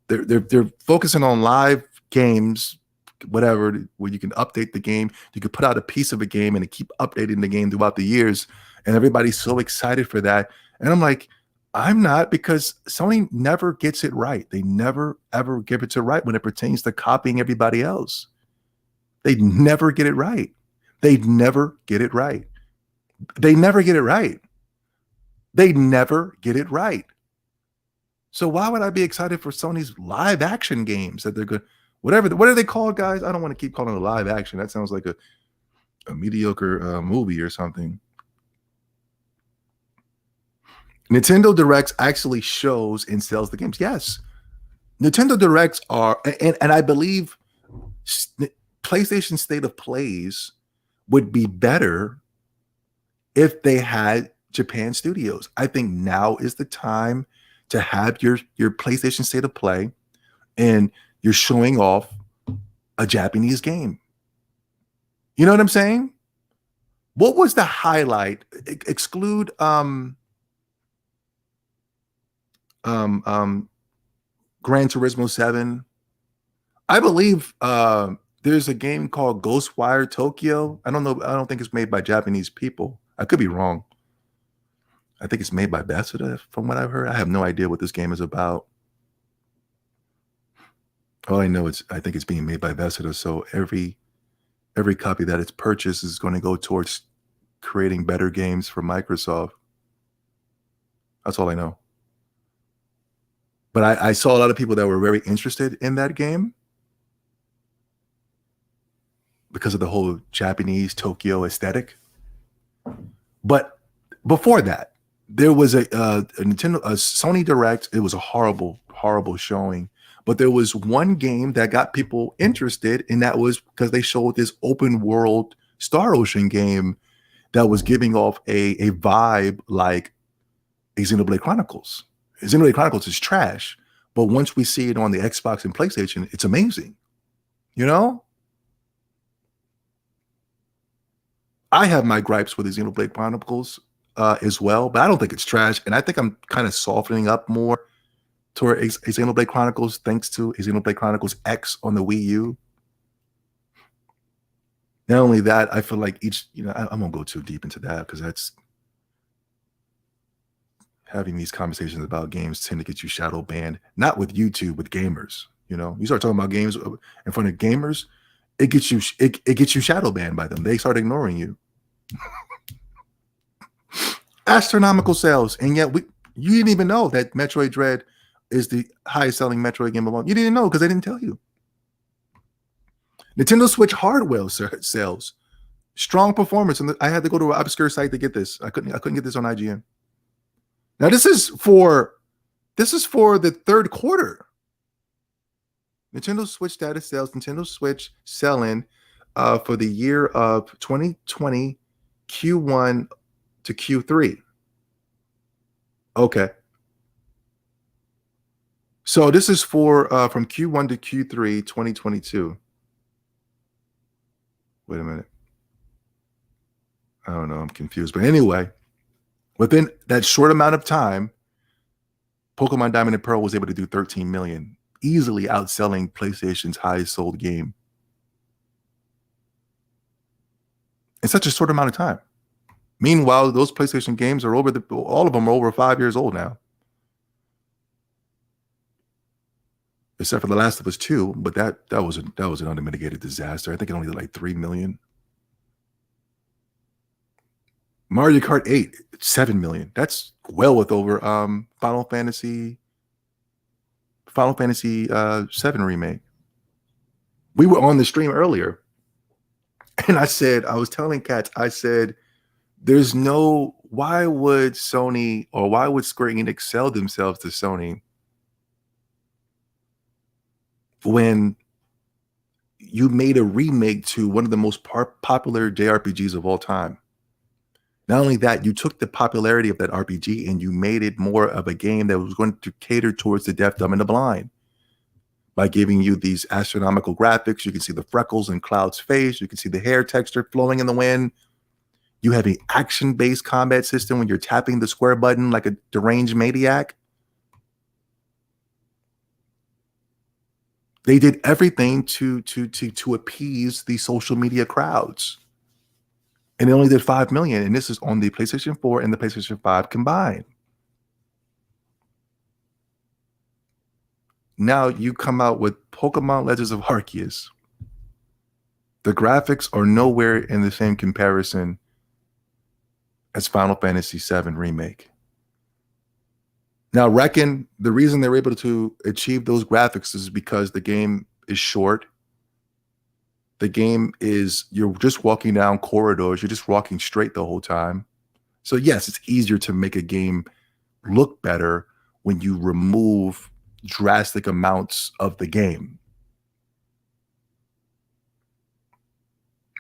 They're focusing on live games, whatever, where you can update the game. You could put out a piece of a game and keep updating the game throughout the years. And everybody's so excited for that. And I'm like, I'm not, because Sony never gets it right. They never, ever give it to right when it pertains to copying everybody else. They never get it right. They never get it right. They never get it right. They never get it right. So why would I be excited for Sony's live action games that they're good? Whatever. What are they called, guys? I don't want to keep calling it live action. That sounds like a mediocre movie or something. Nintendo Directs actually shows and sells the games. Yes. Nintendo Directs are, and I believe PlayStation State of Plays would be better if they had Japan studios. I think now is the time to have your PlayStation State of Play and you're showing off a Japanese game. You know what I'm saying? What was the highlight? Exclude Gran Turismo 7. I believe there's a game called Ghostwire Tokyo. I don't know. I don't think it's made by Japanese people. I could be wrong. I think it's made by Bethesda, from what I've heard. I have no idea what this game is about. All I know is I think it's being made by Bethesda. So every copy that it's purchased is going to go towards creating better games for Microsoft. That's all I know. But I saw a lot of people that were very interested in that game because of the whole Japanese Tokyo aesthetic. But before that, there was a Sony Direct. It was a horrible, horrible showing. But there was one game that got people interested, and that was because they showed this open world Star Ocean game that was giving off a vibe like a Xenoblade Chronicles. Xenoblade Chronicles is trash, but once we see it on the Xbox and PlayStation, it's amazing. You know? I have my gripes with the Xenoblade Chronicles as well, but I don't think it's trash. And I think I'm kind of softening up more toward a Xenoblade Chronicles thanks to a Xenoblade Chronicles X on the Wii U. Not only that, I feel like I won't go too deep into that because that's having these conversations about games tend to get you shadow banned, not with YouTube, with gamers. You start talking about games in front of gamers, it gets you shadow banned by them. They start ignoring you. Astronomical sales, and yet you didn't even know that Metroid Dread is the highest selling Metroid game of all. You didn't know because they didn't tell you. Nintendo Switch hardware sales, strong performance, and I had to go to an obscure site to get this. I couldn't get this on IGN. Now this is for the third quarter. Nintendo Switch data sales, Nintendo Switch sell-in for the year of 2020 Q1 to Q3. Okay. So this is for from Q1 to Q3 2022. Wait a minute. I don't know. I'm confused. But anyway, within that short amount of time, Pokemon Diamond and Pearl was able to do 13 million, easily outselling PlayStation's highest sold game in such a short amount of time. Meanwhile, those PlayStation games are all of them are over 5 years old now. Except for The Last of Us 2, but that was an unmitigated disaster. I think it only did like 3 million. Mario Kart 8, 7 million. That's well with over Final Fantasy 7 remake. We were on the stream earlier, and I was telling Cats, I said, why would Sony or why would Square Enix sell themselves to Sony when you made a remake to one of the most popular JRPGs of all time? Not only that, you took the popularity of that RPG and you made it more of a game that was going to cater towards the deaf, dumb, and the blind by giving you these astronomical graphics. You can see the freckles in Cloud's face. You can see the hair texture flowing in the wind. You have an action-based combat system when you're tapping the square button like a deranged maniac. They did everything to appease the social media crowds. And it only did 5 million. And this is on the PlayStation 4 and the PlayStation 5 combined. Now you come out with Pokemon Legends of Arceus. The graphics are nowhere in the same comparison as Final Fantasy VII Remake. Now, reckon the reason they're able to achieve those graphics is because the game is short. The game is, you're just walking down corridors. You're just walking straight the whole time. So yes, it's easier to make a game look better when you remove drastic amounts of the game.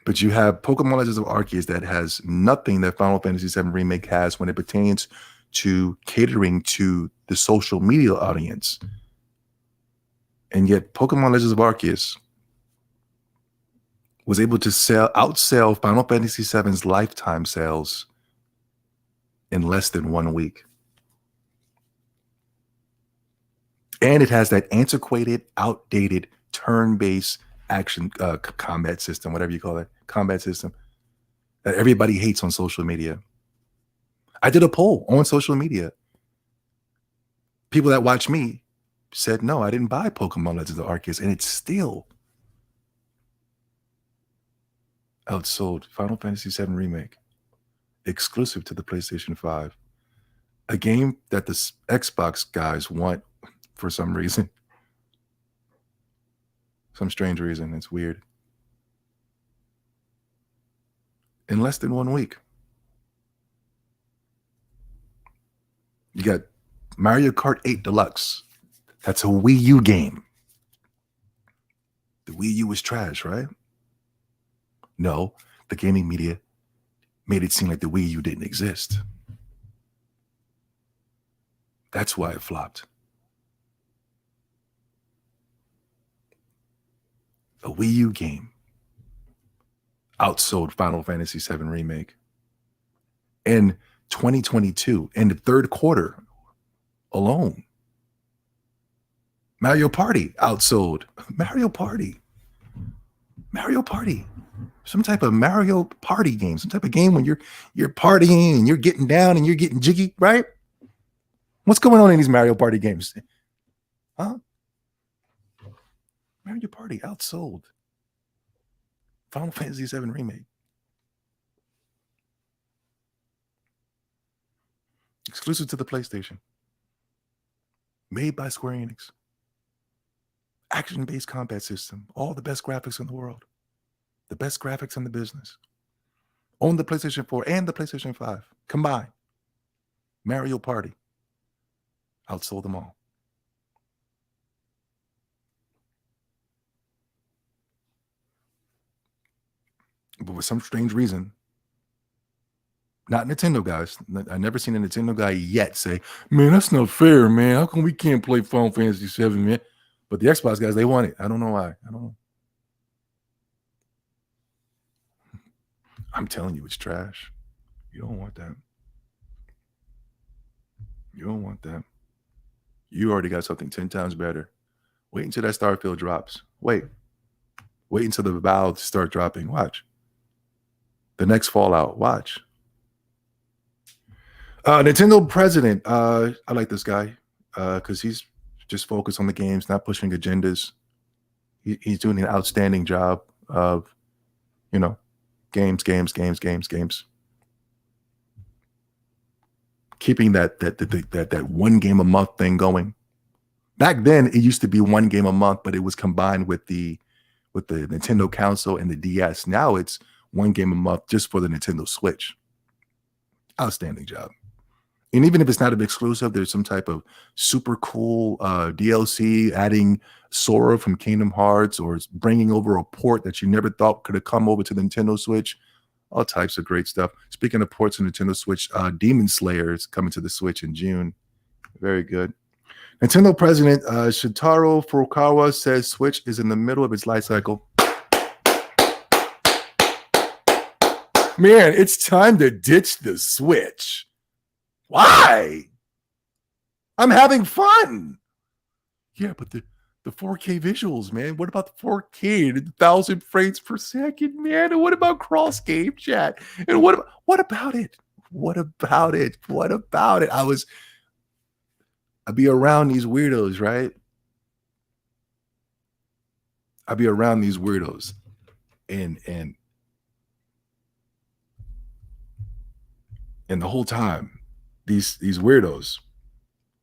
But you have Pokemon Legends of Arceus that has nothing that Final Fantasy VII Remake has when it pertains to catering to the social media audience. And yet Pokemon Legends of Arceus was able to outsell Final Fantasy VII's lifetime sales in less than 1 week. And it has that antiquated, outdated, turn-based action combat system, whatever you call it, combat system that everybody hates on social media. I did a poll on social media. People that watch me said, no, I didn't buy Pokemon Legends of Arceus, and it's still outsold Final Fantasy VII Remake, exclusive to the PlayStation 5. A game that the Xbox guys want for some reason. Some strange reason. It's weird. In less than 1 week. You got Mario Kart 8 Deluxe. That's a Wii U game. The Wii U was trash, right? No, the gaming media made it seem like the Wii U didn't exist. That's why it flopped. A Wii U game outsold Final Fantasy VII Remake. In 2022, in the third quarter alone, Mario Party outsold Mario Party. Some type of Mario Party game, some type of game when you're partying and you're getting down and you're getting jiggy, right? What's going on in these Mario Party games? Huh? Mario Party outsold Final Fantasy VII Remake. Exclusive to the PlayStation. Made by Square Enix. Action-based combat system. All the best graphics in the world. The best graphics in the business. On the PlayStation 4 and the PlayStation 5. Combined. Mario Party. Outsold them all. But for some strange reason, not Nintendo guys. I've never seen a Nintendo guy yet say, man, that's not fair, man. How come we can't play Final Fantasy VII, man? But the Xbox guys, they want it. I don't know why. I don't know. I'm telling you, it's trash. You don't want that. You don't want that. You already got something 10 times better. Wait until that Starfield drops. Wait until the valves start dropping. Watch. The next Fallout. Watch. Nintendo president. I like this guy because he's just focused on the games, not pushing agendas. He's doing an outstanding job of, games. Keeping that one game a month thing going. Back then, it used to be one game a month, but it was combined with the Nintendo console and the DS. Now it's one game a month just for the Nintendo Switch. Outstanding job. And even if it's not an exclusive, there's some type of super cool DLC, adding Sora from Kingdom Hearts, or bringing over a port that you never thought could have come over to the Nintendo Switch. All types of great stuff. Speaking of ports on Nintendo Switch, Demon Slayer is coming to the Switch in June. Very good. Nintendo president Shintaro Furukawa says Switch is in the middle of its life cycle. Man, it's time to ditch the Switch. Why? I'm having fun. Yeah, but the 4K visuals, man. What about the 4K and 1,000 frames per second, man? And what about cross game chat? And what about it? What about it? I'd be around these weirdos, right? I'd be around these weirdos. And the whole time, these weirdos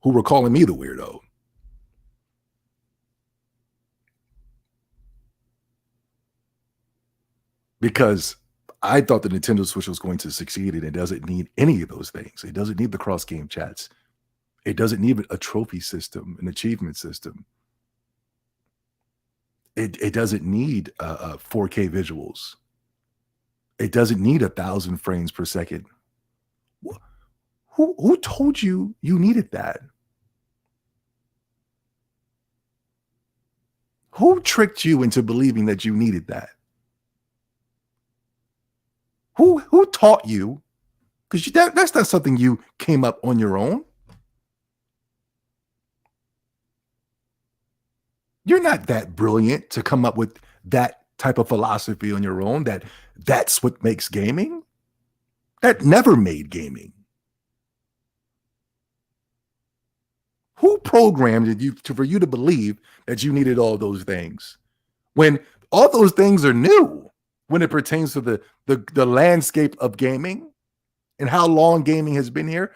who were calling me the weirdo. Because I thought the Nintendo Switch was going to succeed, and it doesn't need any of those things. It doesn't need the cross-game chats. It doesn't need a trophy system, an achievement system. It doesn't need 4K visuals. It doesn't need 1,000 frames per second. Who told you needed that? Who tricked you into believing that you needed that? Who taught you? Because that's not something you came up on your own. You're not that brilliant to come up with that type of philosophy on your own, that's what makes gaming. That never made gaming. Who programmed you for you to believe that you needed all those things when all those things are new when it pertains to the landscape of gaming and how long gaming has been here?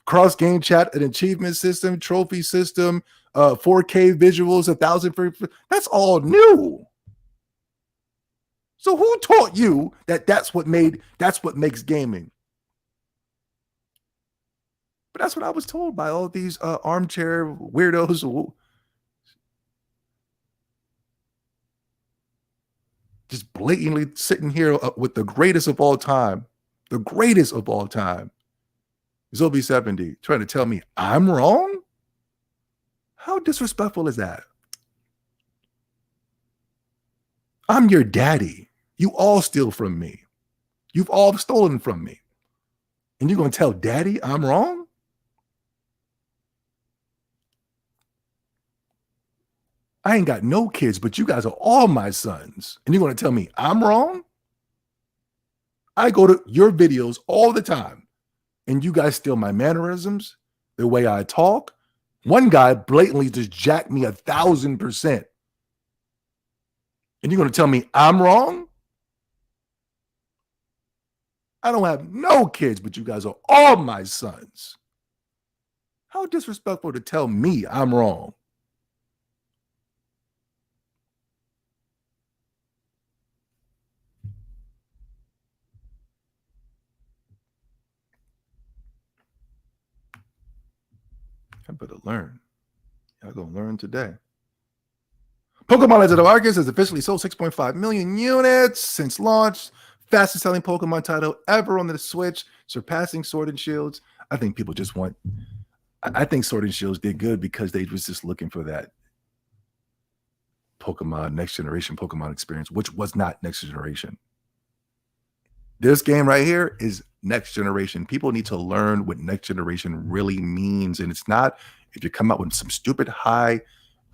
Cross game chat, an achievement system, trophy system, 4K visuals, 1,000 frames. That's all new. So who taught you that's what makes gaming? But that's what I was told by all these armchair weirdos. Just blatantly sitting here with the greatest of all time, the greatest of all time, Zobi70, trying to tell me I'm wrong? How disrespectful is that? I'm your daddy. You all steal from me. You've all stolen from me. And you're going to tell daddy I'm wrong? I ain't got no kids, but you guys are all my sons. And you're going to tell me I'm wrong? I go to your videos all the time, and you guys steal my mannerisms, the way I talk. One guy blatantly just jacked me 1,000%. And you're going to tell me I'm wrong? I don't have no kids, but you guys are all my sons. How disrespectful to tell me I'm wrong. I better learn. Y'all gonna learn today. Pokemon Legends of Arceus has officially sold 6.5 million units since launch. Fastest selling Pokemon title ever on the Switch, surpassing Sword and Shields. I think people just want, I think Sword and Shields did good because they was just looking for that Pokemon, next generation Pokemon experience, which was not next generation. This game right here is next generation. People need to learn what next generation really means. And it's not if you come out with some stupid high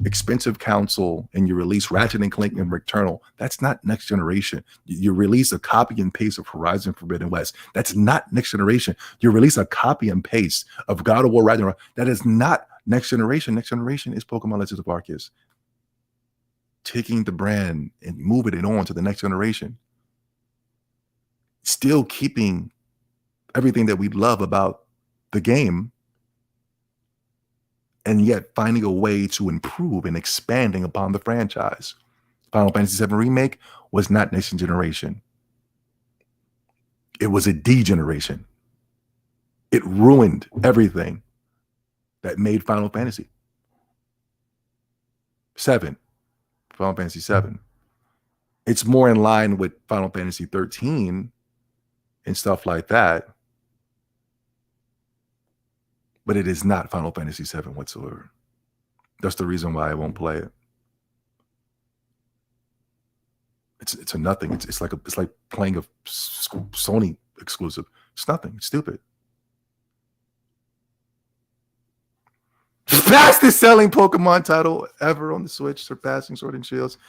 expensive console and you release Ratchet and Clank and Returnal. That's not next generation. You release a copy and paste of Horizon Forbidden West. That's not next generation. You release a copy and paste of God of War Ragnarok. That is not next generation. Next generation is Pokemon Legends of Arceus. Taking the brand and moving it on to the next generation. Still keeping everything that we love about the game, and yet finding a way to improve and expanding upon the franchise. Final Fantasy VII Remake was not next generation. It was a degeneration. It ruined everything that made Final Fantasy. Final Fantasy VII. It's more in line with Final Fantasy 13 and stuff like that. But it is not Final Fantasy VII whatsoever. That's the reason why I won't play it. It's a nothing. It's like playing a Sony exclusive. It's nothing. It's stupid. Fastest selling Pokemon title ever on the Switch, surpassing Sword and Shields.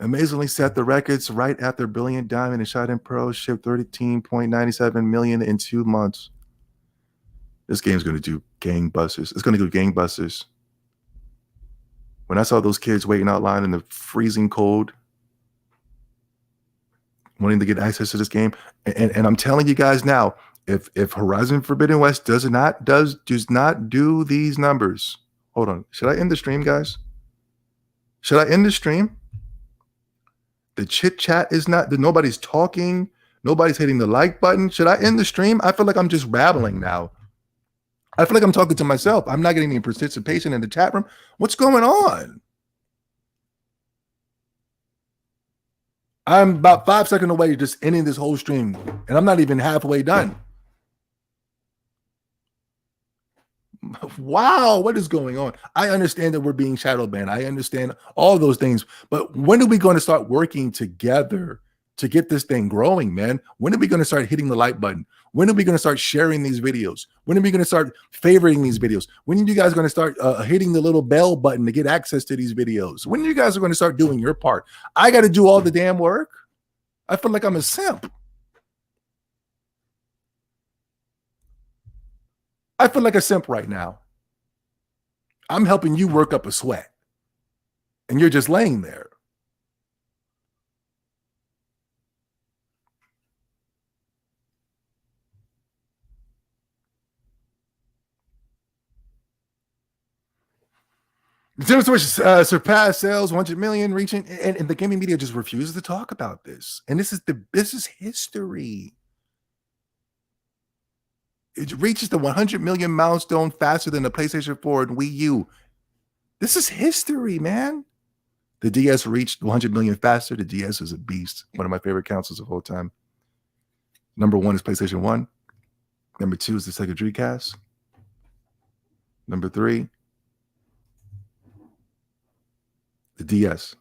Amazingly set the records right after Brilliant Diamond and Shining Pearl shipped 13.97 million in 2 months. This game's going to do gangbusters. It's going to do gangbusters. When I saw those kids waiting out line in the freezing cold, wanting to get access to this game, and I'm telling you guys now, if Horizon Forbidden West does not do these numbers, hold on. Should I end the stream, guys? Should I end the stream? The chit chat is not. Nobody's talking. Nobody's hitting the like button. Should I end the stream? I feel like I'm just babbling now. I feel like I'm talking to myself. I'm not getting any participation in the chat room. What's going on? I'm about 5 seconds away just ending this whole stream, and I'm not even halfway done. Wow, what is going on? I understand that we're being shadow banned. I understand all of those things, but when are we going to start working together to get this thing growing, man? When are we going to start hitting the like button? When are we going to start sharing these videos? When are we going to start favoriting these videos? When are you guys going to start hitting the little bell button to get access to these videos? When are you guys going to start doing your part? I got to do all the damn work. I feel like I'm a simp. I feel like a simp right now. I'm helping you work up a sweat, and you're just laying there. Nintendo Switch surpassed sales 100 million, reaching, and the gaming media just refuses to talk about this. And this is history. It reaches the 100 million milestone faster than the PlayStation 4 and Wii U. This is history, man. The DS reached 100 million faster. The DS is a beast. One of my favorite consoles of all time. Number 1 is PlayStation 1. Number 2 is the Sega Dreamcast. Number 3, the DS.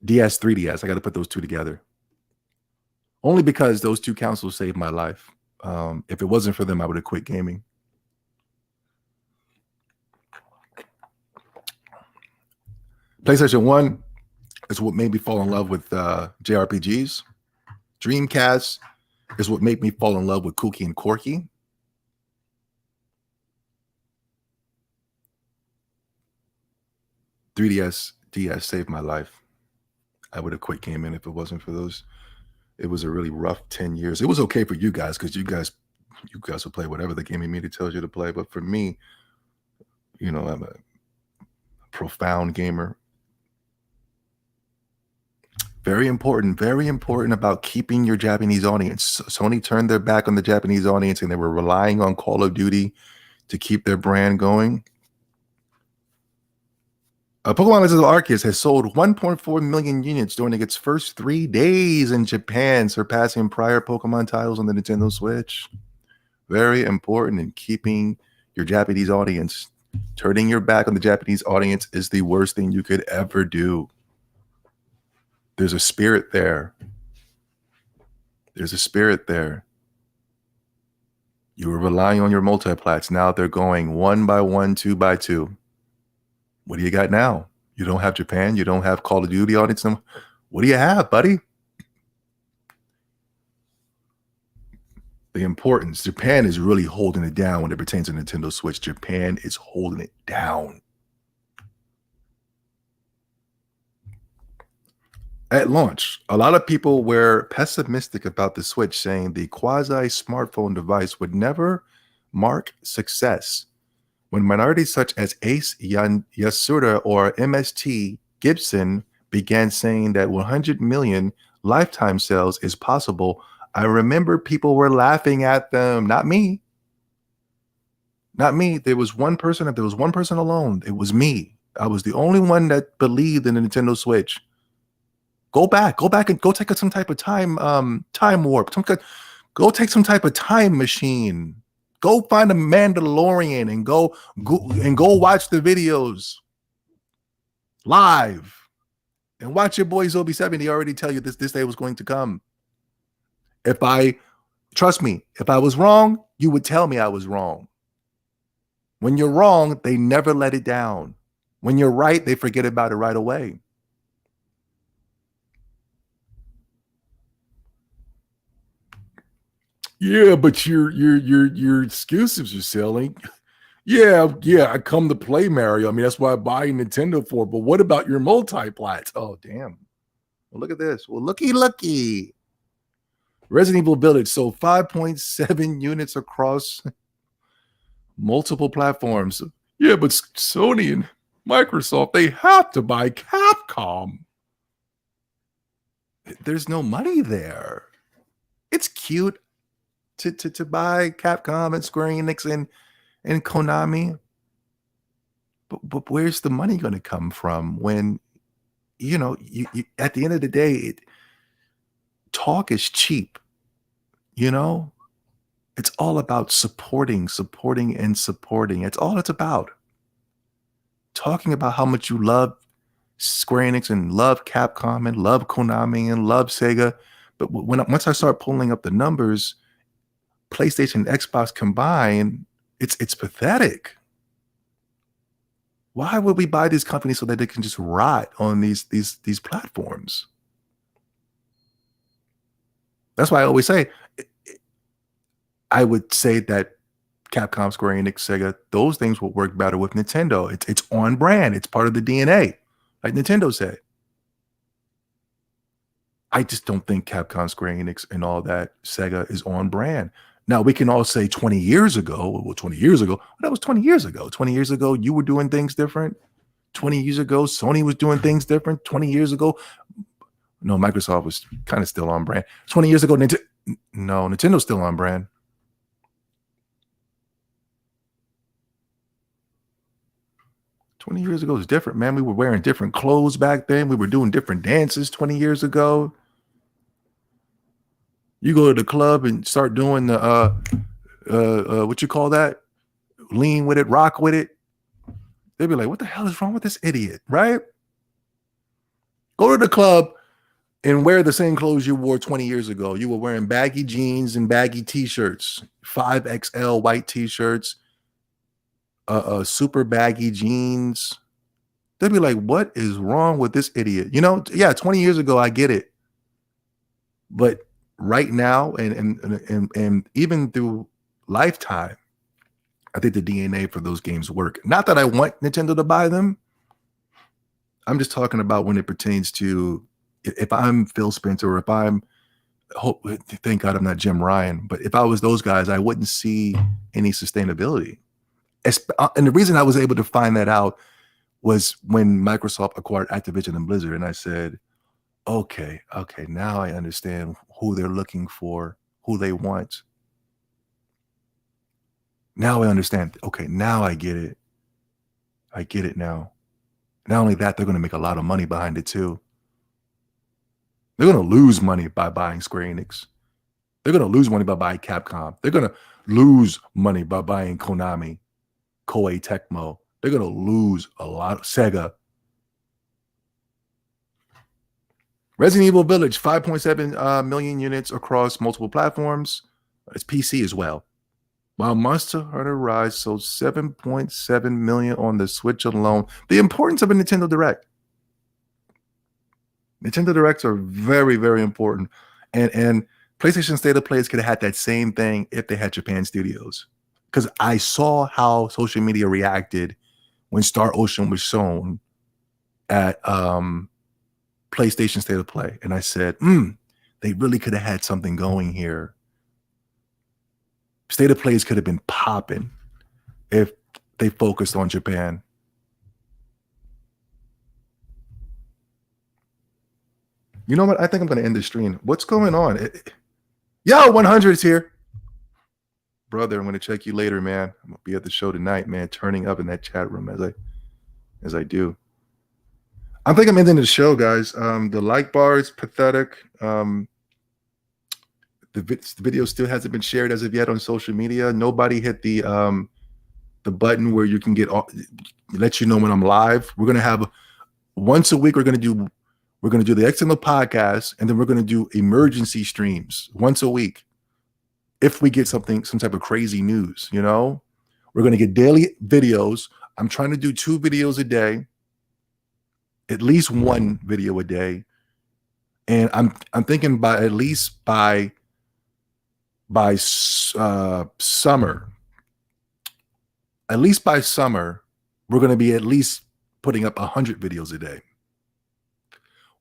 DS, 3DS. I got to put those two together. Only because those two consoles saved my life. If it wasn't for them, I would have quit gaming. PlayStation 1 is what made me fall in love with JRPGs. Dreamcast is what made me fall in love with Kooky and Corky. DS saved my life. I would have quit gaming if it wasn't for those. It was a really rough 10 years. It was okay for you guys because you guys will play whatever the gaming media tells you to play. But for me, I'm a profound gamer. Very important about keeping your Japanese audience. Sony turned their back on the Japanese audience and they were relying on Call of Duty to keep their brand going. Pokemon Legends Arceus has sold 1.4 million units during its first 3 days in Japan, surpassing prior Pokemon titles on the Nintendo Switch. Very important in keeping your Japanese audience. Turning your back on the Japanese audience is the worst thing you could ever do. There's a spirit there. You were relying on your multiplats. Now they're going 1 by 1, 2 by 2. What do you got now? You don't have Japan. You don't have Call of Duty audience. What do you have, buddy? The importance. Japan is really holding it down when it pertains to Nintendo Switch. Japan is holding it down. At launch, a lot of people were pessimistic about the Switch, saying the quasi-smartphone device would never mark success. When minorities such as Ace Yasuda or MST Gibson began saying that 100 million lifetime sales is possible, I remember people were laughing at them. Not me. There was one person. If there was one person alone, it was me. I was the only one that believed in the Nintendo Switch. Go back and go take some type of time warp. Go take some type of time machine. Go find a Mandalorian and go watch the videos live and watch your boy Zobi 70 already tell you this day was going to come. Trust me, if I was wrong, you would tell me I was wrong. When you're wrong, they never let it down. When you're right, they forget about it right away. Yeah, but your excuses you're selling. Yeah, I come to play Mario. I mean, that's why I buy Nintendo for. But what about your multiplats? Oh, damn. Well, look at this. Well, looky. Resident Evil Village sold 5.7 units across multiple platforms. Yeah, but Sony and Microsoft, they have to buy Capcom. There's no money there. It's cute to buy Capcom and Square Enix and Konami, but where's the money going to come from when you at the end of the day, talk is cheap. It's all about supporting. It's all it's about. Talking about how much you love Square Enix and love Capcom and love Konami and love Sega, but once I start pulling up the numbers, PlayStation and Xbox combined, it's pathetic. Why would we buy these companies so that they can just rot on these platforms? That's why I always say, I would say that Capcom, Square Enix, Sega, those things will work better with Nintendo. It's on brand. It's part of the DNA, like Nintendo said. I just don't think Capcom, Square Enix, and all that, Sega is on brand. Now, we can all say 20 years ago, that was 20 years ago. 20 years ago, you were doing things different. 20 years ago, Sony was doing things different. 20 years ago, no, Microsoft was kind of still on brand. 20 years ago, Nintendo's still on brand. 20 years ago was different, man. We were wearing different clothes back then. We were doing different dances 20 years ago. You go to the club and start doing the what you call that? Lean with it, rock with it. They'd be like, what the hell is wrong with this idiot, right? Go to the club and wear the same clothes you wore 20 years ago. You were wearing baggy jeans and baggy t-shirts, 5XL white t-shirts, super baggy jeans. They'd be like, what is wrong with this idiot? You know, yeah, 20 years ago, I get it. But right now, and even through lifetime, I think the DNA for those games work. Not that I want Nintendo to buy them. I'm just talking about when it pertains to, if I'm Phil Spencer, or if I'm, thank God I'm not Jim Ryan, but if I was those guys, I wouldn't see any sustainability. And the reason I was able to find that out was when Microsoft acquired Activision and Blizzard, and I said, okay, now I understand who they're looking for, who they want. Now I understand. Okay, now I get it. I get it now. Not only that, they're going to make a lot of money behind it too. They're going to lose money by buying Square Enix. They're going to lose money by buying Capcom. They're going to lose money by buying Konami, Koei Tecmo. They're going to lose a lot of Sega. Resident Evil Village, 5.7 million units across multiple platforms. It's PC as well. While Monster Hunter Rise sold 7.7 million on the Switch alone. The importance of a Nintendo Direct. Nintendo Directs are very, very important. And PlayStation State of Plays could have had that same thing if they had Japan studios. Because I saw how social media reacted when Star Ocean was shown at PlayStation State of Play. And I said, they really could have had something going here. State of Plays could have been popping if they focused on Japan. You know what? I think I'm going to end the stream. What's going on? Yo, 100 is here. Brother, I'm going to check you later, man. I'm going to be at the show tonight, man, turning up in that chat room as I do. I think I'm ending the show, guys. The like bar is pathetic. The video still hasn't been shared as of yet on social media. Nobody hit the button where you can let you know when I'm live. We're gonna have once a week. We're gonna do the X-Tendo podcast, and then we're gonna do emergency streams once a week. If we get some type of crazy news, you know, we're gonna get daily videos. I'm trying to do 2 videos a day, at least 1 video a day, and I'm thinking by summer, at least by summer, we're going to be at least putting up 100 videos a day.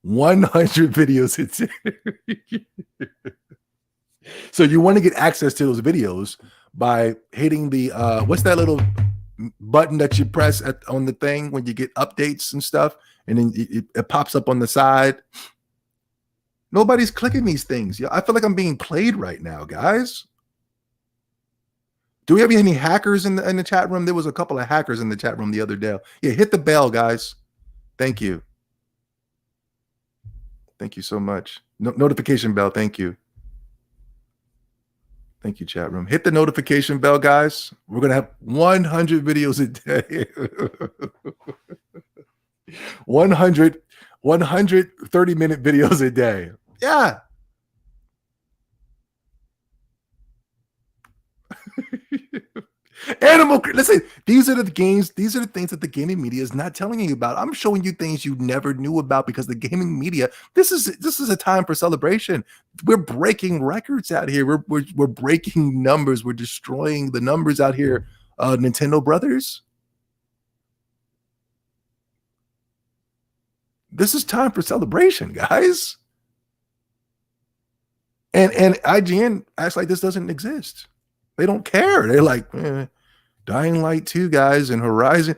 100 videos a day. So you want to get access to those videos by hitting the what's that little button that you press on the thing when you get updates and stuff, and then it pops up on the side. Nobody's clicking these things. I feel like I'm being played right now, guys. Do we have any hackers in the chat room? There was a couple of hackers in the chat room the other day. Yeah, hit the bell, guys. Thank you. Thank you so much. Notification bell. Thank you. Thank you, chat room. Hit the notification bell, guys. We're going to have 100 videos a day. 100 30-minute videos a day. Yeah. Listen, these are the things that the gaming media is not telling you about. I'm showing you things you never knew about because the gaming media, this is a time for celebration. We're breaking records out here. We're breaking numbers. We're destroying the numbers out here. Nintendo brothers. This is time for celebration, guys. And IGN acts like this doesn't exist. They don't care. They're like, Dying Light 2, guys, and Horizon.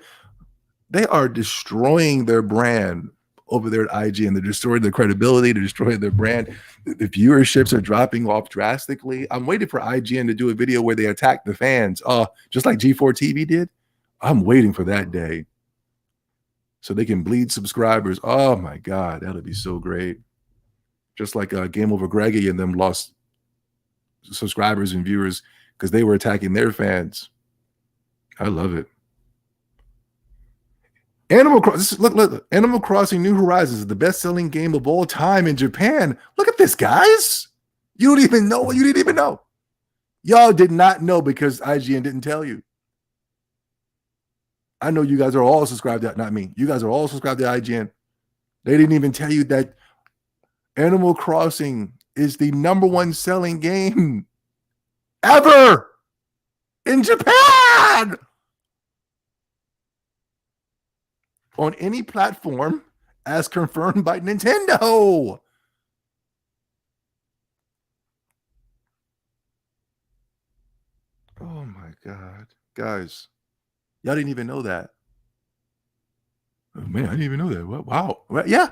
They are destroying their brand over there at IGN. They're destroying their credibility. They're destroying their brand. The viewerships are dropping off drastically. I'm waiting for IGN to do a video where they attack the fans, just like G4 TV did. I'm waiting for that day. so they can bleed subscribers. Oh my God, that'd be so great. Just like Game Over Greggy and them lost subscribers and viewers because they were attacking their fans. I love it. Look, Animal Crossing New Horizons is the best-selling game of all time in Japan. Look at this, guys. You don't even know what you didn't even know. Y'all did not know because IGN didn't tell you. I know you guys are all subscribed to, not me. You guys are all subscribed to IGN. They didn't even tell you that Animal Crossing is the #1 selling game ever in Japan on any platform as confirmed by Nintendo. Oh my God. Guys, y'all didn't even know that. Oh man, I didn't even know that. Wow. Well, yeah.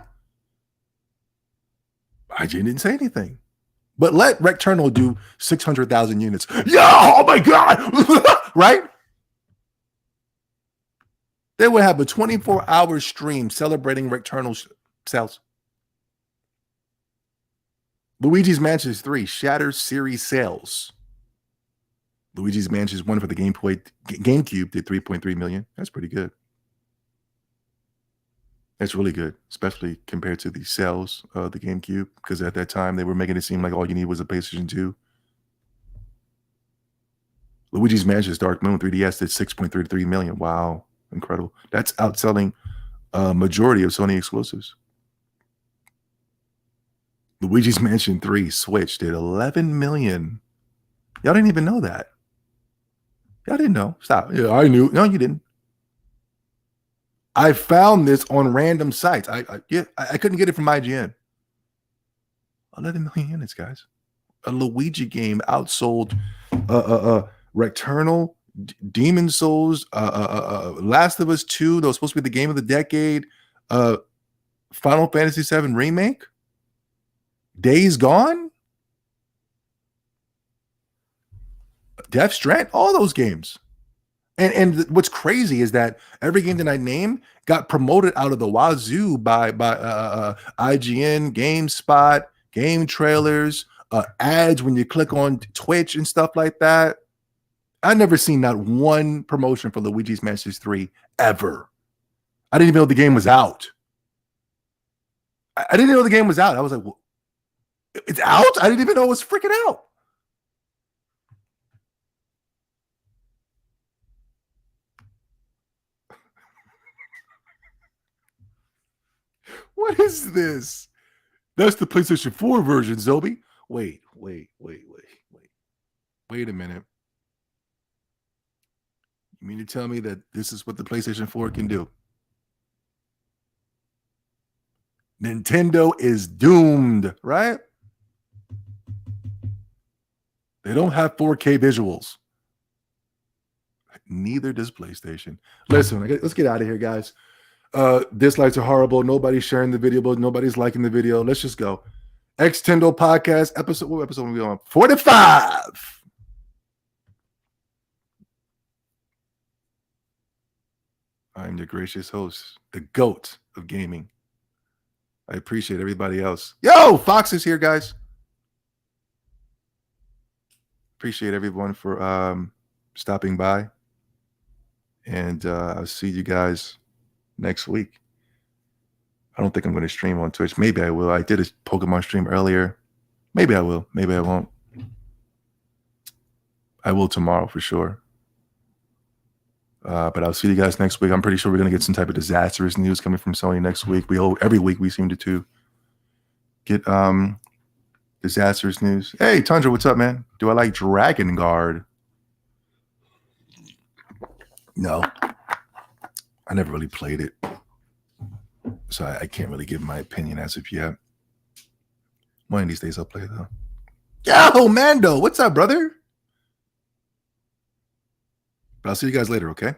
IGN didn't say anything. But let Recternal do 600,000 units. Yeah, oh my God. Right? They would have a 24-hour stream celebrating Recternal sales. Luigi's Mansion 3 shatters series sales. Luigi's Mansion 1 for the GameCube did 3.3 million. That's pretty good. That's really good, especially compared to the sales of the GameCube, because at that time they were making it seem like all you need was a PlayStation 2. Luigi's Mansion's Dark Moon 3DS did 6.33 million. Wow, incredible. That's outselling a majority of Sony exclusives. Luigi's Mansion 3 Switch did 11 million. Y'all didn't even know that. Y'all didn't know. Stop. Yeah, I knew. No, you didn't. I found this on random sites. I couldn't get it from IGN. 11 million units, guys. A Luigi game outsold Returnal, Demon Souls, Last of Us 2, that was supposed to be the game of the decade, Final Fantasy VII Remake, Days Gone, Death Strand, all those games. And what's crazy is that every game that I named got promoted out of the wazoo by IGN, GameSpot, Game Trailers, ads when you click on Twitch and stuff like that. I've never seen not one promotion for Luigi's Mansion 3 ever. I didn't even know the game was out. I didn't even know the game was out. I was like, well, it's out? I didn't even know it was freaking out. What is this? That's the PlayStation 4 version, Zobi. Wait a minute. You mean to tell me that this is what the PlayStation 4 can do? Nintendo is doomed, right? They don't have 4K visuals. Neither does PlayStation. Listen, let's get out of here, guys. Dislikes are horrible. Nobody's sharing the video, but nobody's liking the video. Let's just go. X-Tendo podcast episode. What episode are we on? 45. I'm the gracious host, the GOAT of gaming. I appreciate everybody else. Yo, Fox is here, guys. Appreciate everyone for stopping by. And I'll see you guys next week. I don't think I'm going to stream on Twitch. Maybe I will. I did a Pokemon stream earlier. Maybe I will. Maybe I won't. I will tomorrow for sure. But I'll see you guys next week. I'm pretty sure we're going to get some type of disastrous news coming from Sony next week. Every week we seem to get disastrous news. Hey, Tundra, what's up, man? Do I like Dragon Guard? No. I never really played it. So I can't really give my opinion as of yet. One of these days I'll play, though. Yo, Mando, what's up, brother? But I'll see you guys later, okay?